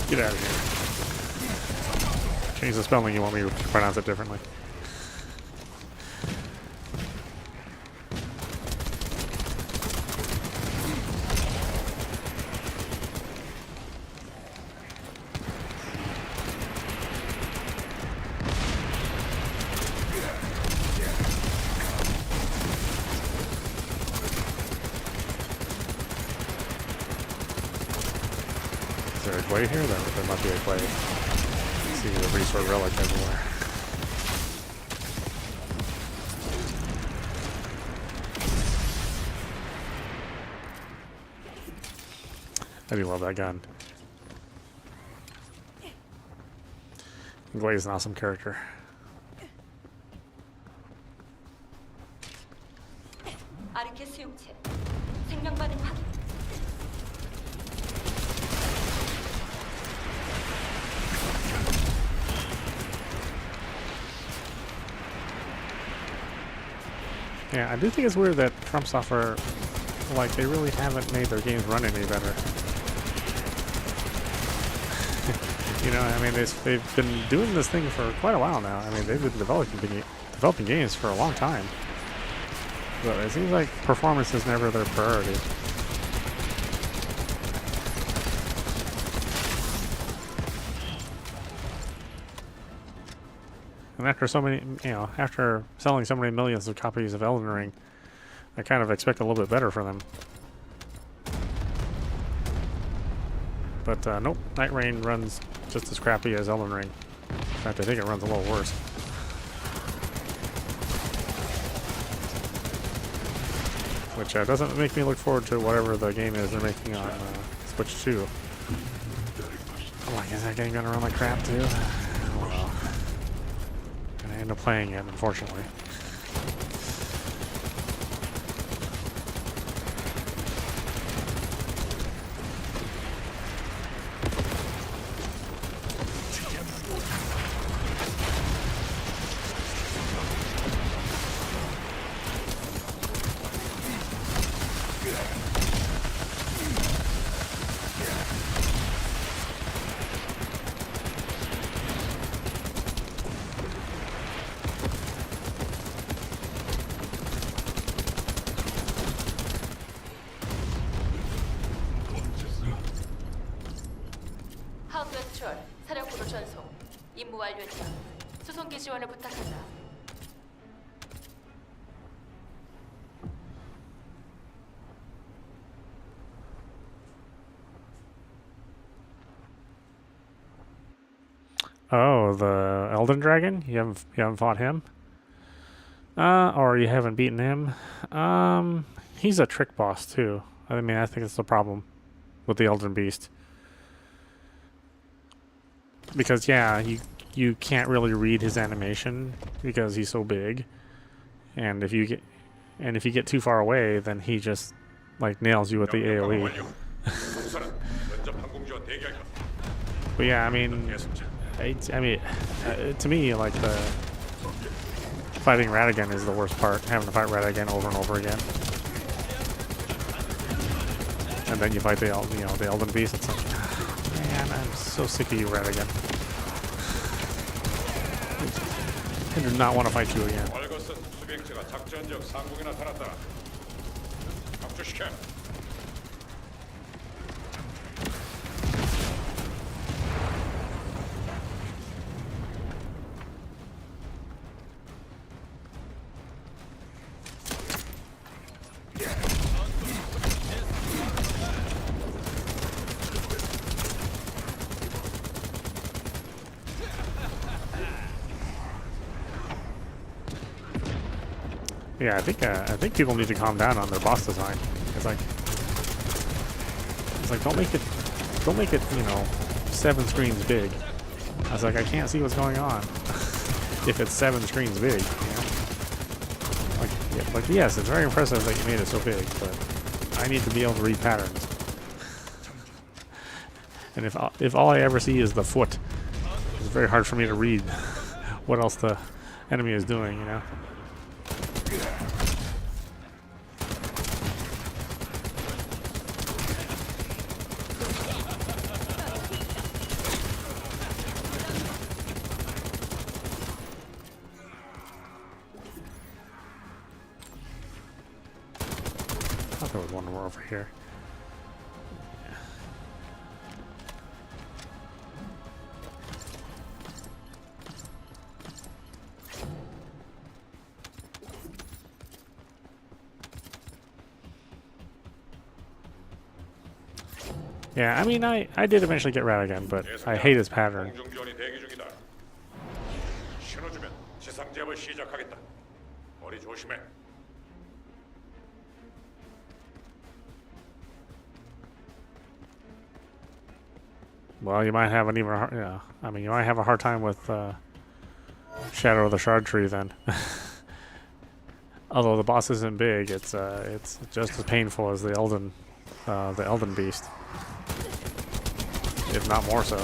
Get out of here. Change the spelling, you want me to pronounce it differently. Is there a glade here? There must be a glade. I see the resort relic everywhere. I do love that gun. Glade is an awesome character. 아르케 수용체. 생명 반응 확인. Yeah, I do think it's weird that FromSoft are, like, they really haven't made their games run any better. You know, I mean, they've been doing this thing for quite a while now. I mean, they've been developing games for a long time. But it seems like performance is never their priority. And after so many, after selling so many millions of copies of Elden Ring, I kind of expect a little bit better for them. But nope, Night Rain runs just as crappy as Elden Ring. In fact, I think it runs a little worse. Which doesn't make me look forward to whatever the game is they're making on Switch 2. I'm like, is that game gonna run like crap too? Well, gonna end up playing it, unfortunately. 하우스 웨스트롤, 사령부로 전송. 임무 완료했다. 수송기 지원을 부탁한다. Oh, the Elden Dragon? You haven't fought him? Or you haven't beaten him? He's a trick boss too. I mean, I think it's the problem with the Elden Beast. Because yeah, you can't really read his animation because he's so big. And if you get too far away, then he just like nails you with the AoE. But yeah, I mean, to me, like the fighting Ratigan is the worst part. Having to fight Ratigan over and over again, and then you fight the Elden Beast. It's like, man, I'm so sick of you, Ratigan. I do not want to fight you again. Yeah, I think people need to calm down on their boss design. It's like don't make it 7 screens big. I was like, I can't see what's going on if it's 7 screens big. Like yes, it's very impressive that you made it so big, but I need to be able to read patterns. And if all I ever see is the foot, it's very hard for me to read what else the enemy is doing. I thought there was one more over here. Yeah, I mean, I did eventually get Ratigan, but I hate his pattern. Well, you might have an even hard, I mean, you might have a hard time with Shadow of the Shard Tree then. Although the boss isn't big, it's just as painful as the Elden Beast, if not more so.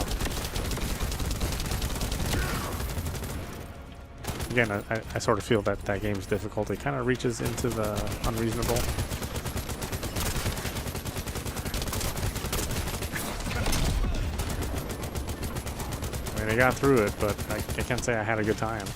Again, I sort of feel that game's difficulty kind of reaches into the unreasonable. I mean, I got through it, but I can't say I had a good time,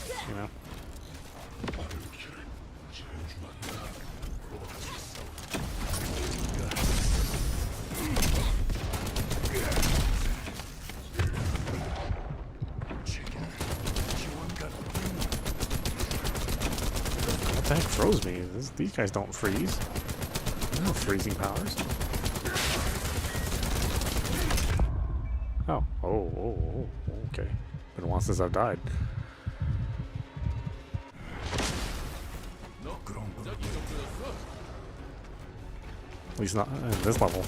the heck froze me? These guys don't freeze. There's no freezing powers. Oh, okay. Been a while since I've died. At least not in this level.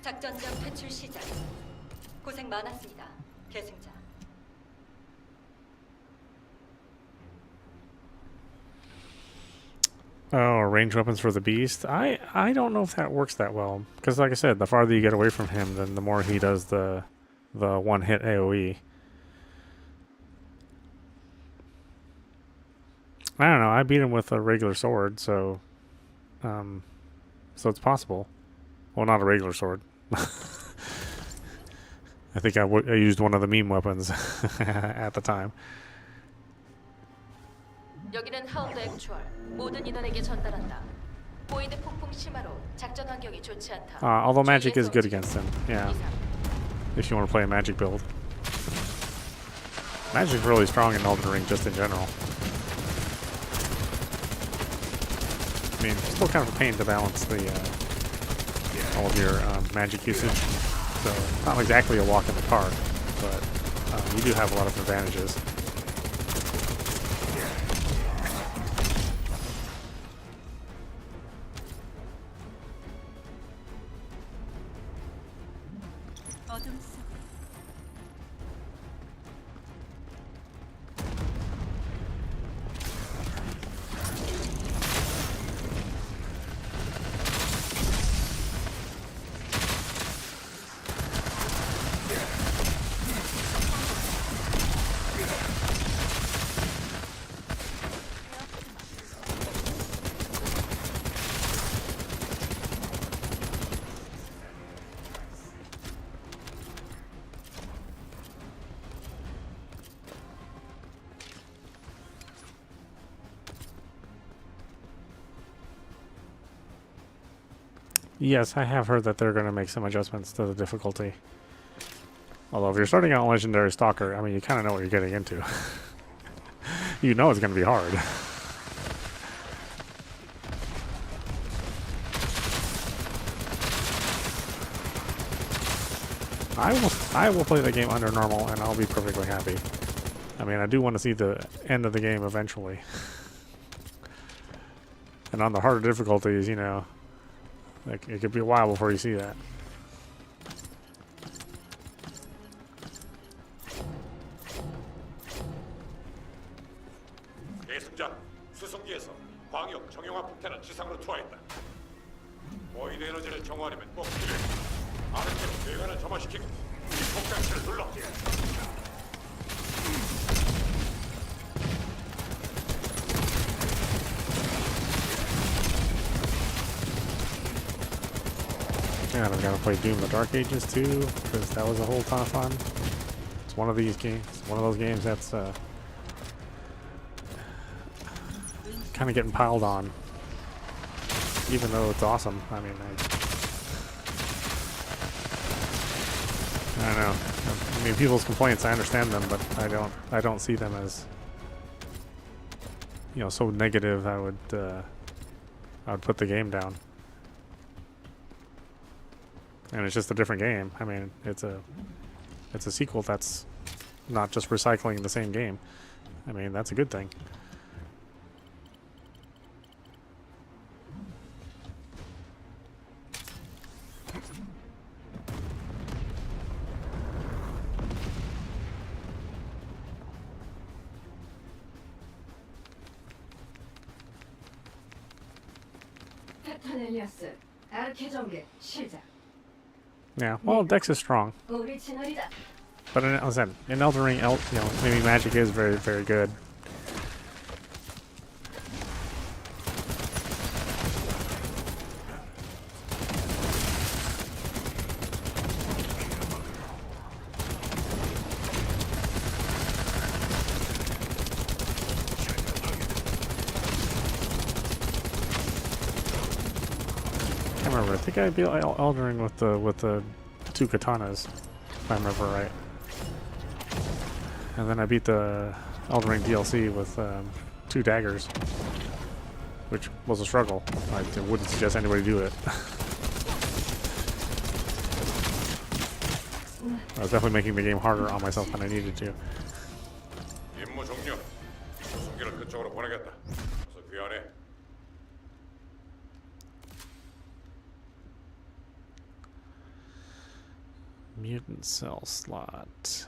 작전장 퇴출 시작. 고생 많았습니다. 계승자. Oh, range weapons for the beast. I don't know if that works that well because, like I said, the farther you get away from him, then the more he does the one-hit AOE. I don't know. I beat him with a regular sword, so it's possible. Well, not a regular sword. I think I used one of the meme weapons at the time. 여기는 하운드 액추얼. 모든 인원에게 전달한다. 보이드 폭풍 심화로 작전 환경이 좋지 않다. Although magic is good 주의해서 against him. Yeah, 이상. if you want to play a magic build. Magic's really strong in Elden Ring just in general. I mean, it's still kind of a pain to balance the all of your magic usage. So it's not exactly a walk in the park, but you do have a lot of advantages. 어둠 속에 Yes, I have heard that they're going to make some adjustments to the difficulty. Although if you're starting out on Legendary Stalker, I mean, you kind of know what you're getting into. You know it's going to be hard. I will play the game under normal and I'll be perfectly happy. I mean, I do want to see the end of the game eventually. And on the harder difficulties, you know, like it could be a while before you see that. 계승자, 수송기에서 광역 정형화 폭탄은 지상으로 투하했다. 보이드 에너지를 정화하려면 꼭 필요해. 아래쪽으로 대관을 점화시키고 이 폭탄체를 눌러. Yeah, I've got to play Doom: The Dark Ages too, because that was a whole ton of fun. It's one of these games, one of those games that's kind of getting piled on, even though it's awesome. I mean, I don't know. I mean, people's complaints, I understand them, but I don't see them as, you know, so negative. I would put the game down. And it's just a different game. I mean, it's a sequel that's not just recycling the same game. I mean, that's a good thing. 패턴 엘리아스 아르케 전개 시작. Yeah, well, Dex is strong. But as I said, in Elden Ring, maybe magic is very, very good. I can't remember. I think I beat Elden Ring with the 2 katanas, if I remember right. And then I beat the Elden Ring DLC with 2 daggers, which was a struggle. I wouldn't suggest anybody do it. I was definitely making the game harder on myself than I needed to. 임무 종료. 수송기를 그쪽으로 보내겠다. 어서 귀환해. Mutant cell slot.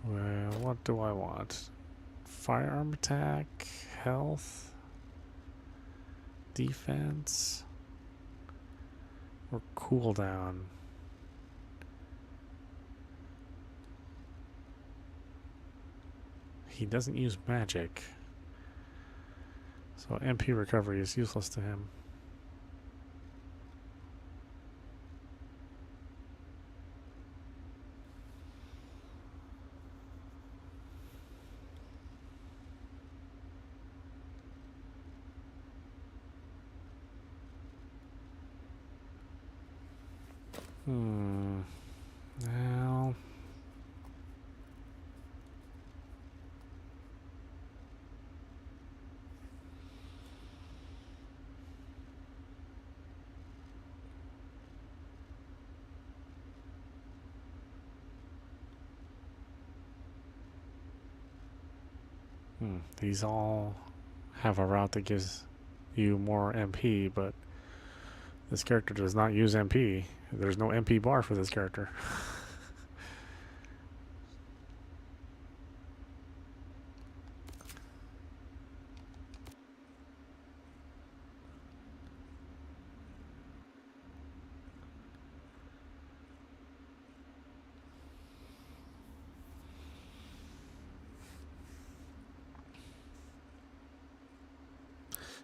Well, what do I want? Firearm attack, health, defense, or cooldown? He doesn't use magic, so MP recovery is useless to him. Now, these all have a route that gives you more MP, but this character does not use MP. There's no MP bar for this character.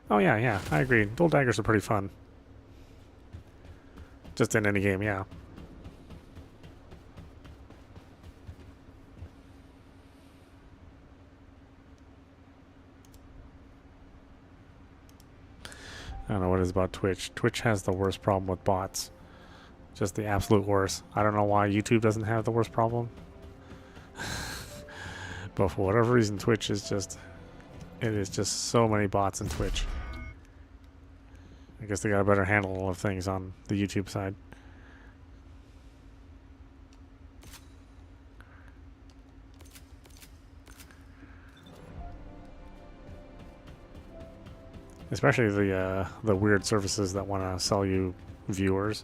Oh yeah, I agree. Dual daggers are pretty fun. Just in any game, yeah. I don't know what it is about Twitch. Twitch has the worst problem with bots. Just the absolute worst. I don't know why YouTube doesn't have the worst problem. But for whatever reason, Twitch is just... It is just so many bots in Twitch. I guess they got a better handle of things on the YouTube side. Especially the weird services that want to sell you viewers.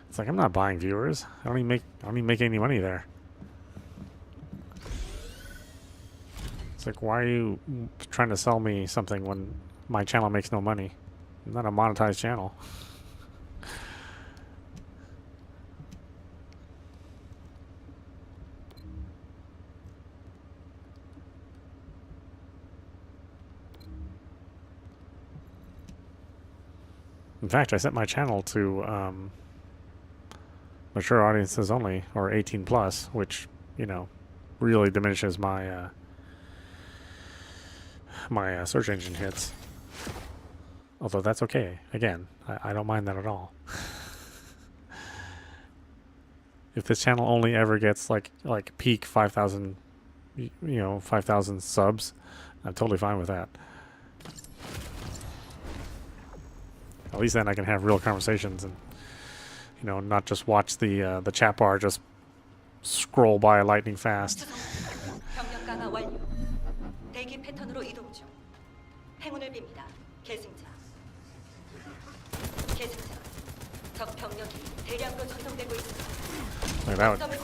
It's like, I'm not buying viewers. I don't even make any money there. It's like, why are you trying to sell me something when my channel makes no money? I'm not a monetized channel. In fact, I set my channel to mature audiences only, or 18 plus, which, you know, really diminishes my my search engine hits. Although that's okay. Again, I don't mind that at all. If this channel only ever gets like peak 5,000, 5,000 subs, I'm totally fine with that. At least then I can have real conversations and, not just watch the chat bar just scroll by lightning fast. 병력 강화 완료. 대기 패턴으로 이동 중. 행운을 빕니다. 계승자. 계승자. 적 병력이 대량으로 전송되고 있습니다. Like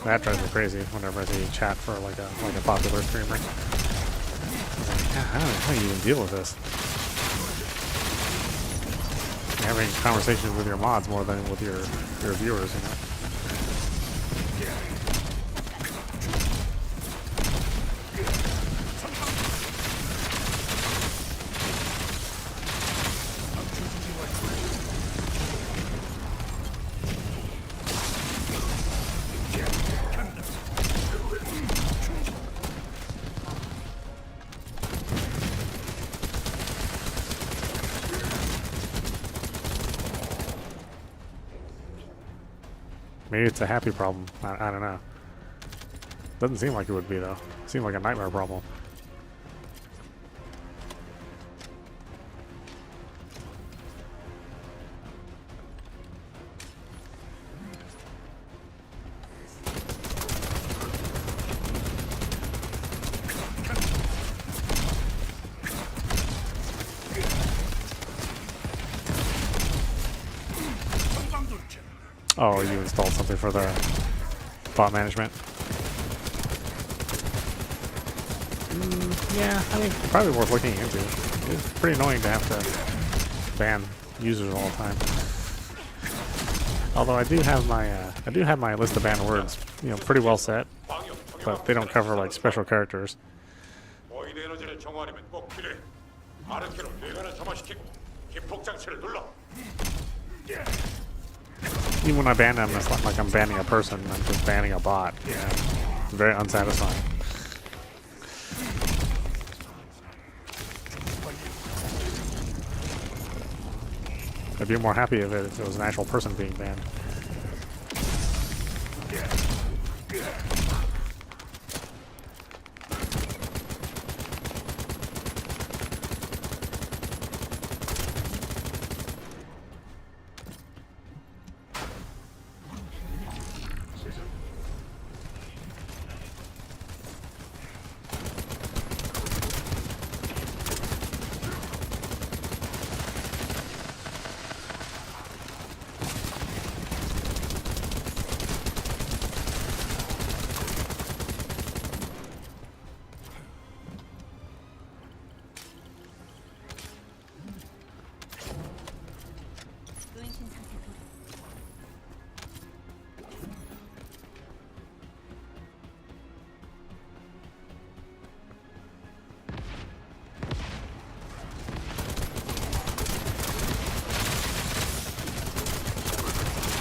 that drives me crazy whenever I see chat for like a popular streamer. I was like, how do you even deal with this? having conversations with your mods more than with your viewers, you know. Maybe it's a happy problem. I don't know. Doesn't seem like it would be, though. Seems like a nightmare problem. Oh, you installed something for the bot management? Yeah, I mean, probably worth looking into. It's pretty annoying to have to ban users all the time. Although I do have my list of banned words, you know, pretty well set, but they don't cover like special characters. 보이드 에너지를 정화하려면 꼭 필요해. 아르케로 뇌관을 점화시키고 기폭 장치를 눌러. Even when I ban them, it's not like I'm banning a person, I'm just banning a bot. Yeah, it's very unsatisfying. I'd be more happy if it was an actual person being banned. 은신 상태 돌입.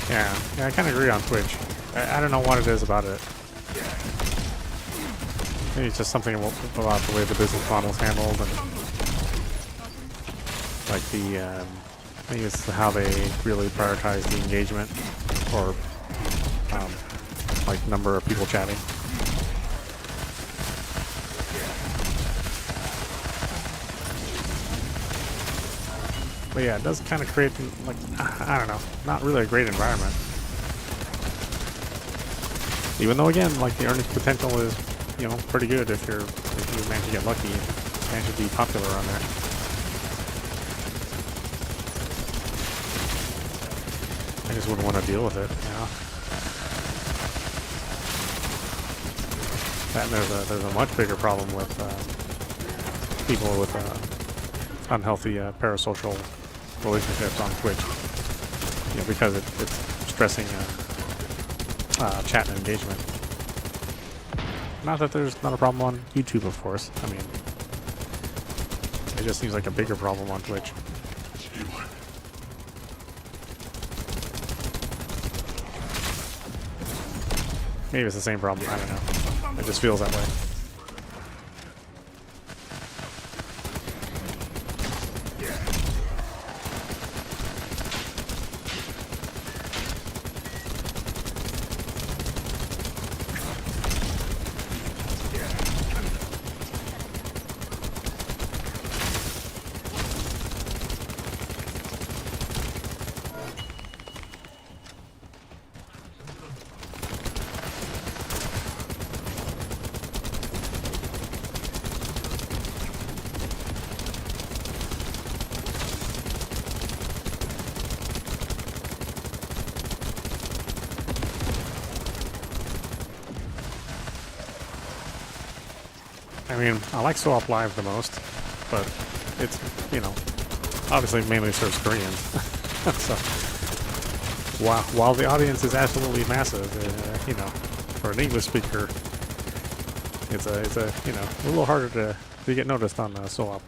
Yeah, I kind of agree on Twitch. I don't know what it is about it. Maybe it's just something about the way the business model's handled, and like I think it's how they really prioritize the engagement, or like number of people chatting. But yeah, it does kind of create, like, I don't know, not really a great environment. Even though, again, like, the earning potential is, you know, pretty good if you manage to get lucky, manage to be popular on there. I just wouldn't want to deal with it, you know. And there's a much bigger problem with people with unhealthy parasocial relationships on Twitch, you know, because it's stressing chat and engagement. Not that there's not a problem on YouTube, of course. I mean, it just seems like a bigger problem on Twitch. Maybe it's the same problem, I don't know. It just feels that way. I mean, I like So Up Live the most, but it's, you know, obviously mainly serves Koreans. So while the audience is absolutely massive, you know, for an English speaker, it's a you know, a little harder to get noticed on SOAP.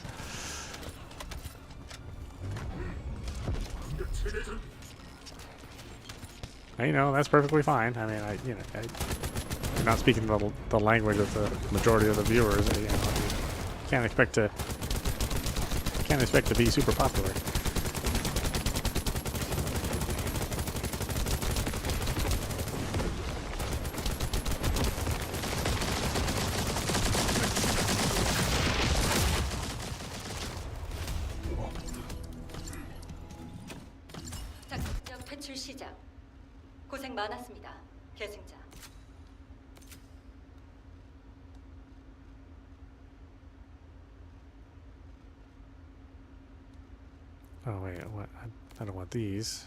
And, you know, that's perfectly fine. I mean, you're not speaking the language of the majority of the viewers. You know, you can't expect to be super popular. 작전적 퇴출 시작. 고생 많았습니다. 계승자. Oh wait, what? I don't want these.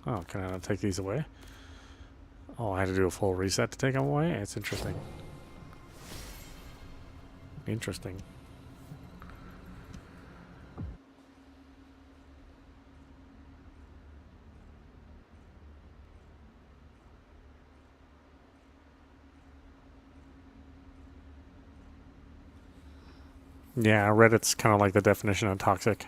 Oh, can I not take these away? Oh, I had to do a full reset to take them away? It's interesting. Interesting. Yeah, Reddit's kind of like the definition of toxic.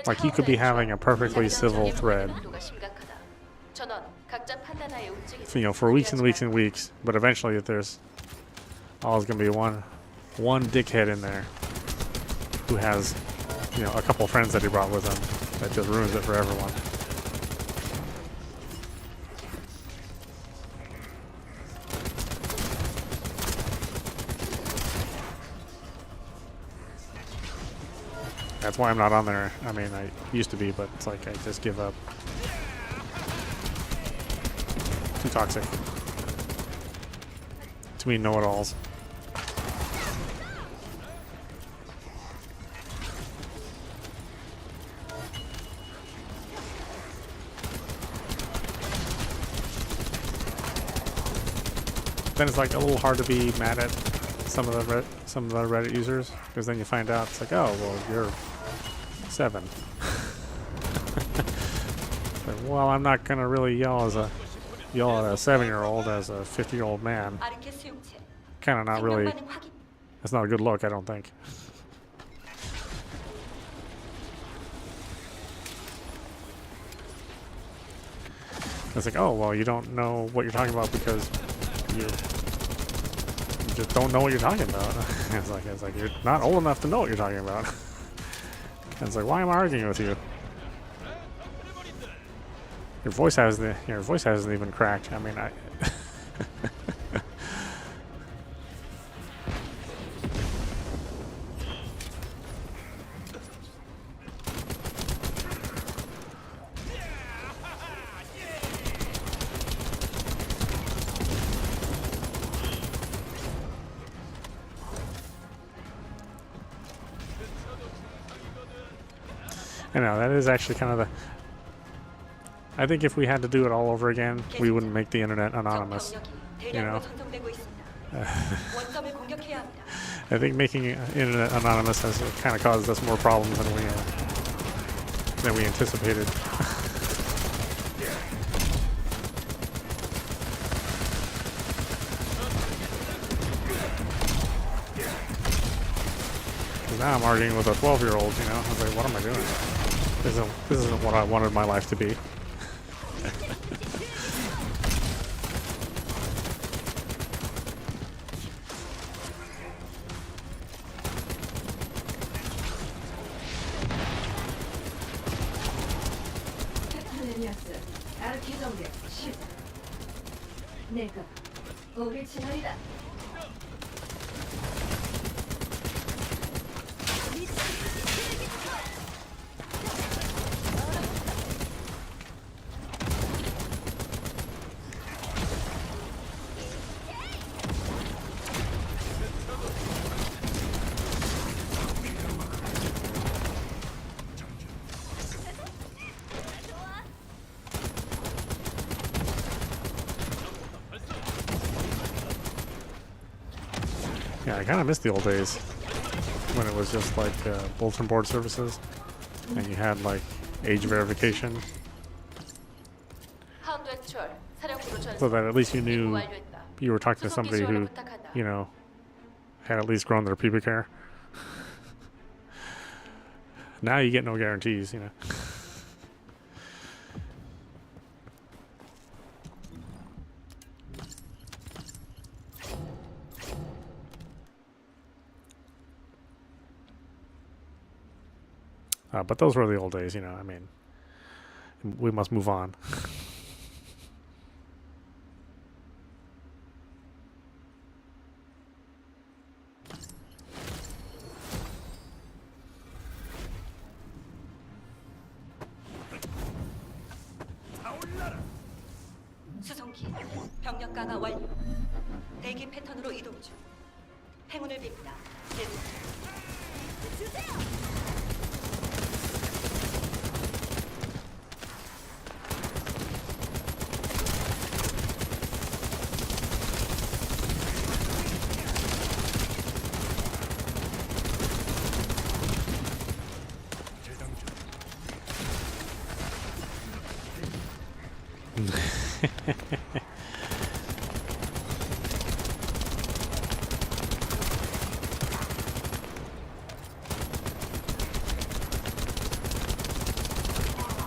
Like you could be having a perfectly civil thread, you know, for weeks and weeks and weeks, but eventually there's always going to be one dickhead in there who has, you know, a couple friends that he brought with him that just ruins it for everyone. That's why I'm not on there. I mean, I used to be, but it's like I just give up. Too toxic. Too many know-it-alls. Then it's like a little hard to be mad at some of the Reddit users, because then you find out it's like, oh well, you're 7. Like, well, I'm not gonna really yell at a 7-year-old as a 50-year-old man. 아르케 수용체. Kind of not really. 생명 반응 확인. That's not a good look, I don't think. It's like, oh well, you don't know what you're talking about because you just don't know what you're talking about. It's like you're not old enough to know what you're talking about. And it's like, why am I arguing with you? Your voice hasn't even cracked. I mean, I know, that is actually kind of the... I think if we had to do it all over again, we wouldn't make the internet anonymous. 병력이 You know? 대량으로 전송되고 있습니다. 원점을 공격해야 합니다. I think making internet anonymous has kind of caused us more problems than we anticipated. Because now I'm arguing with a 12-year-old, you know? I was like, what am I doing? This isn't what I wanted my life to be. 내가 우리 친구이다. Yeah, I kind of miss the old days when it was just like bulletin board services, and you had like age verification, 하운드 액츄얼, 사령부로 전송. so that at least you 임무 knew 완료했다. you were talking to 수송기 somebody 지원을 who, 부탁한다. you know, had at least grown their pubic hair. Now you get no guarantees, you know. But those were the old days, you know. I mean, we must move on. 수송기 병력 강화 완료. 대기 패턴으로 이동 중. 행운을 빕니다. 계속.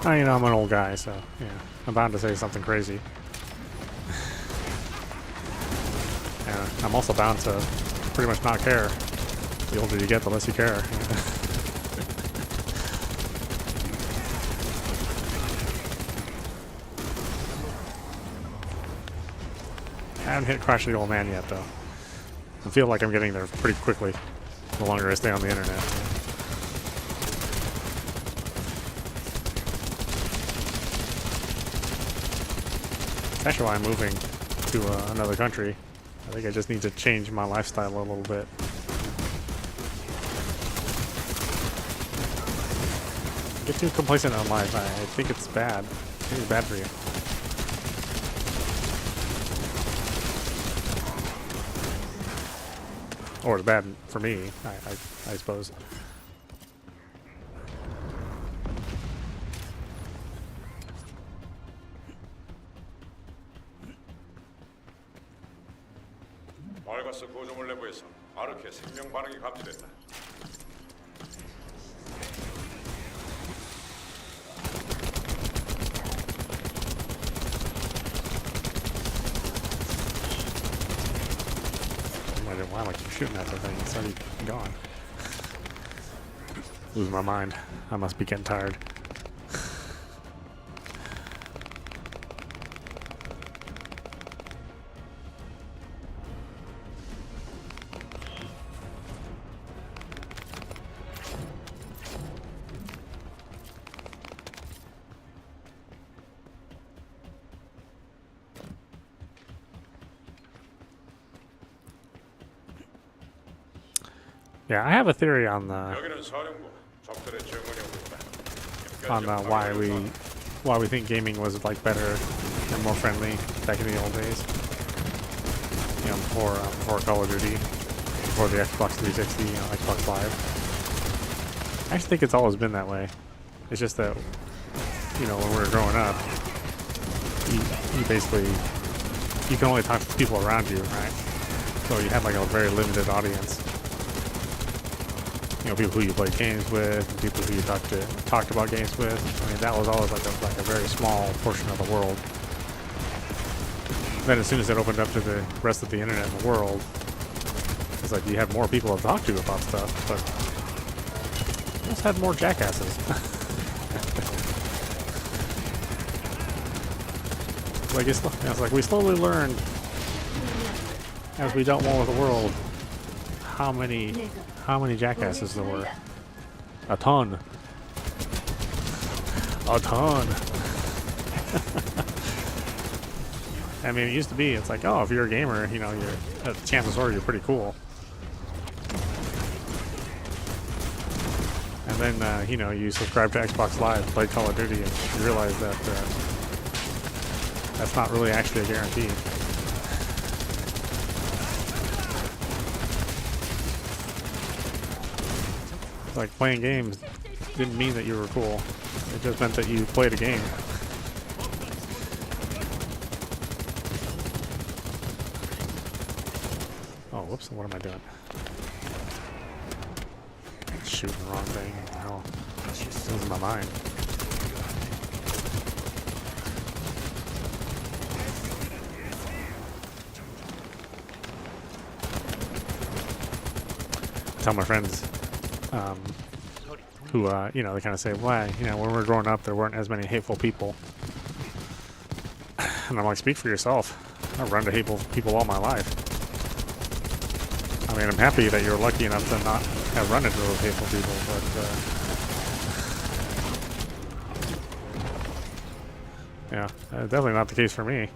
Oh, you know, I'm an old guy, so yeah, I'm bound to say something crazy. And I'm also bound to pretty much not care. The older you get, the less you care. I haven't hit Crash the Old Man yet, though. I feel like I'm getting there pretty quickly, the longer I stay on the internet. Actually, why I'm moving to another country. I think I just need to change my lifestyle a little bit. Get too complacent on life. I think it's bad. I think it's bad for you. Or it's bad for me, I suppose. 말가스 구조물 내부에서 아르케 생명 반응이 감지됐다. Why am I keep shooting at the thing? It's already gone. Losing my mind. I must be getting tired. Yeah, I have a theory on 여기는 사령부. 적들의 증언이 오고 있다. on why we think gaming was like better and more friendly back in the old days. You know, before Call of Duty, before the Xbox 360, you know, Xbox Live. I actually think it's always been that way. It's just that, you know, when we were growing up, you basically you can only talk to people around you, right? So you had like a very limited audience. You know, people who you played games with, and people who you talked about games with. I mean, that was always like a very small portion of the world. Then as soon as it opened up to the rest of the internet in the world, it's like you had more people to talk to about stuff, but you just had more jackasses. Like it's like we slowly learned as we dealt more with the world how many jackasses there were. A ton. A ton. I mean, it used to be, it's like, oh, if you're a gamer, you know, chances are you're pretty cool. And then, you know, you subscribe to Xbox Live, play Call of Duty, and you realize that that's not really actually a guarantee. Like, playing games didn't mean that you were cool. It just meant that you played a game. Oh, whoops, what am I doing? Shooting the wrong thing. What the hell? Losing my mind. Tell my friends who, you know, they kind of say, why, you know, when we were growing up, there weren't as many hateful people. And I'm like, speak for yourself. I've run to hateful people all my life. I mean, I'm happy that you're lucky enough to not have run into those hateful people, but, yeah, definitely not the case for me.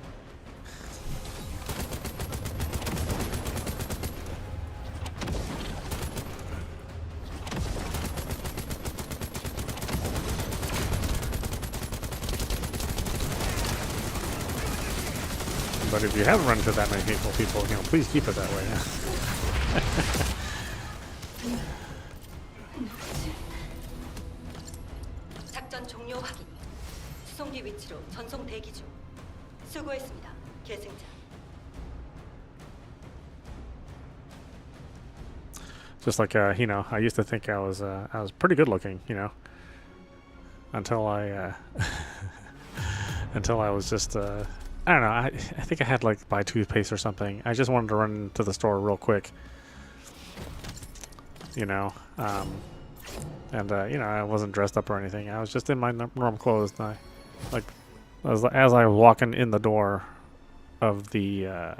But if you have run into that many hateful people, you know, please keep it that way. 작전 종료 확인. 수송기 위치로 전송 대기 중. 수고했습니다. 계승자. Just like, you know, I used to think I was pretty good looking, you know, until I until I was just I don't know. I think I had to, like, buy toothpaste or something. I just wanted to run to the store real quick, you know, and you know, I wasn't dressed up or anything. I was just in my normal clothes. And I, like, as I was walking in the door of the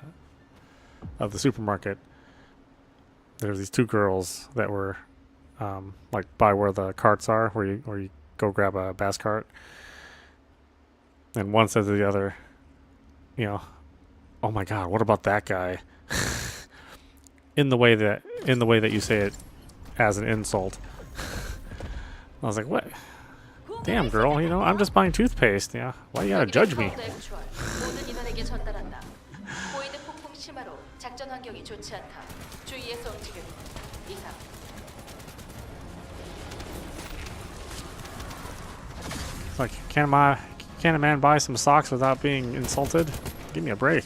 supermarket, there were these two girls that were like by where the carts are, where you go grab a bass cart, and one said to the other, you know, oh my God, what about that guy? in the way that you say it as an insult. I was like, what? Damn, girl, you know, I'm just buying toothpaste. Yeah, why you gotta judge me? 모든 인원에게 전달한다. 보이드 폭풍 심화로 작전 환경이 좋지 않다. 주의해서 움직여. 이상. It's like, can a man buy some socks without being insulted? Give me a break.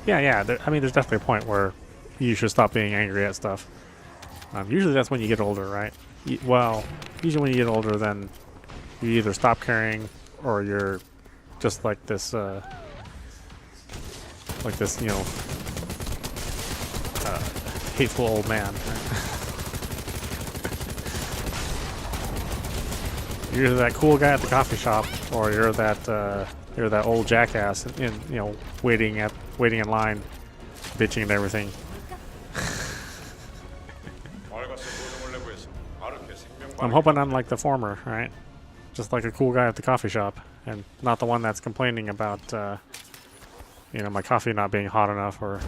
Yeah. I mean, there's definitely a point where you should stop being angry at stuff. Usually that's when you get older, right? Well, usually when you get older, then you either stop caring or you're just like this, you know, hateful old man. You're either that cool guy at the coffee shop, or you're that old jackass in, you know, waiting in line, bitching and everything. I'm hoping I'm like the former, right? Just like a cool guy at the coffee shop, and not the one that's complaining about, you know, my coffee not being hot enough, or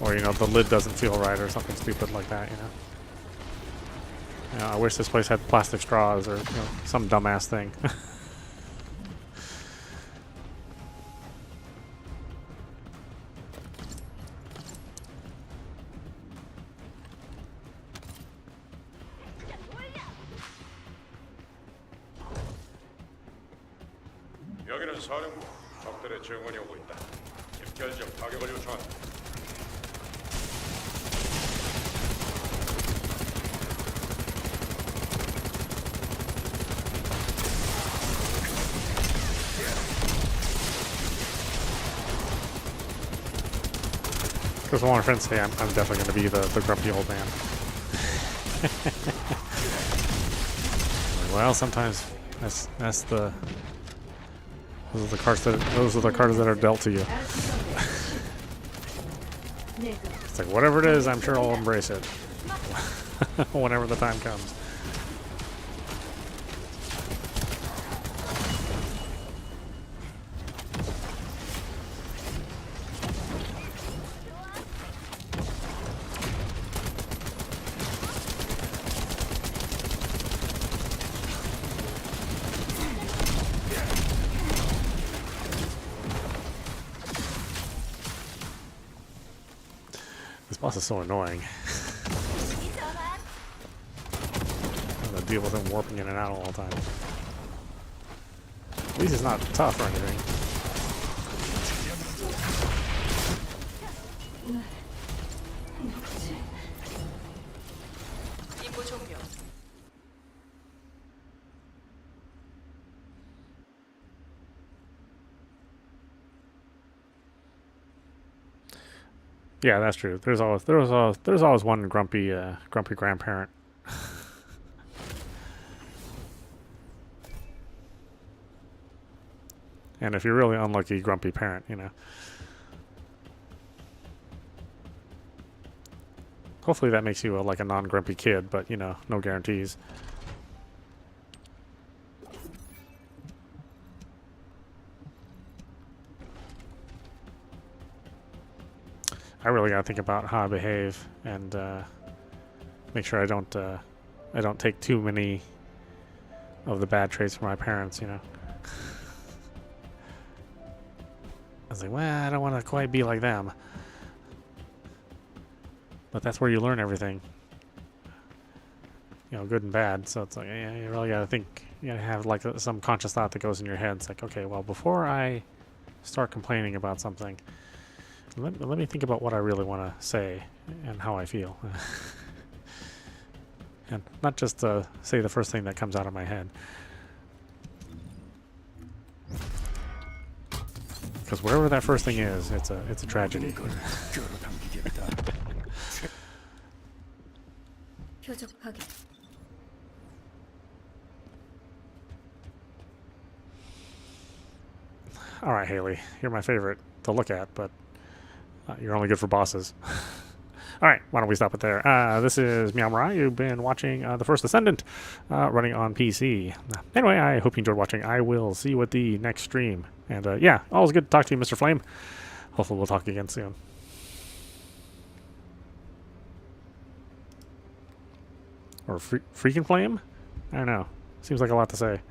you know, the lid doesn't feel right, or something stupid like that, you know. You know, I wish this place had plastic straws, or, you know, some dumbass thing. 여기는 사령부. 적들의 증원이 오고 있다. 집결적 타격을 요청한다. Because one of my friends say I'm definitely going to be the grumpy old man. Well, sometimes that's the those are the cards that are dealt to you. 내가 It's like, whatever it is, I'm sure I'll embrace it. Whenever the time comes. This boss is so annoying. I deal with him warping in and out all the time. At least it's not tough or anything. 임무 종료. Yeah, that's true. There's always one grumpy grandparent. And if you're really unlucky, grumpy parent, you know. Hopefully that makes you like a non-grumpy kid, but you know, no guarantees. I really gotta think about how I behave and make sure I don't take too many of the bad traits from my parents, you know. I was like, well, I don't want to quite be like them. But that's where you learn everything. You know, good and bad. So it's like, yeah, you really gotta think, you gotta have like some conscious thought that goes in your head. It's like, okay, well, before I start complaining about something, let me think about what I really want to say and how I feel. And not just say the first thing that comes out of my head. Because wherever that first thing is, it's a tragedy. 표적 확인. All right, Haley, you're my favorite to look at, but you're only good for bosses. All right, why don't we stop it there? This is meowmurai. You've been watching the First Descendant running on PC. Anyway, I hope you enjoyed watching. I will see you at the next stream. And yeah, always good to talk to you, Mr. Flame. Hopefully we'll talk again soon. Or freaking Flame? I don't know. Seems like a lot to say.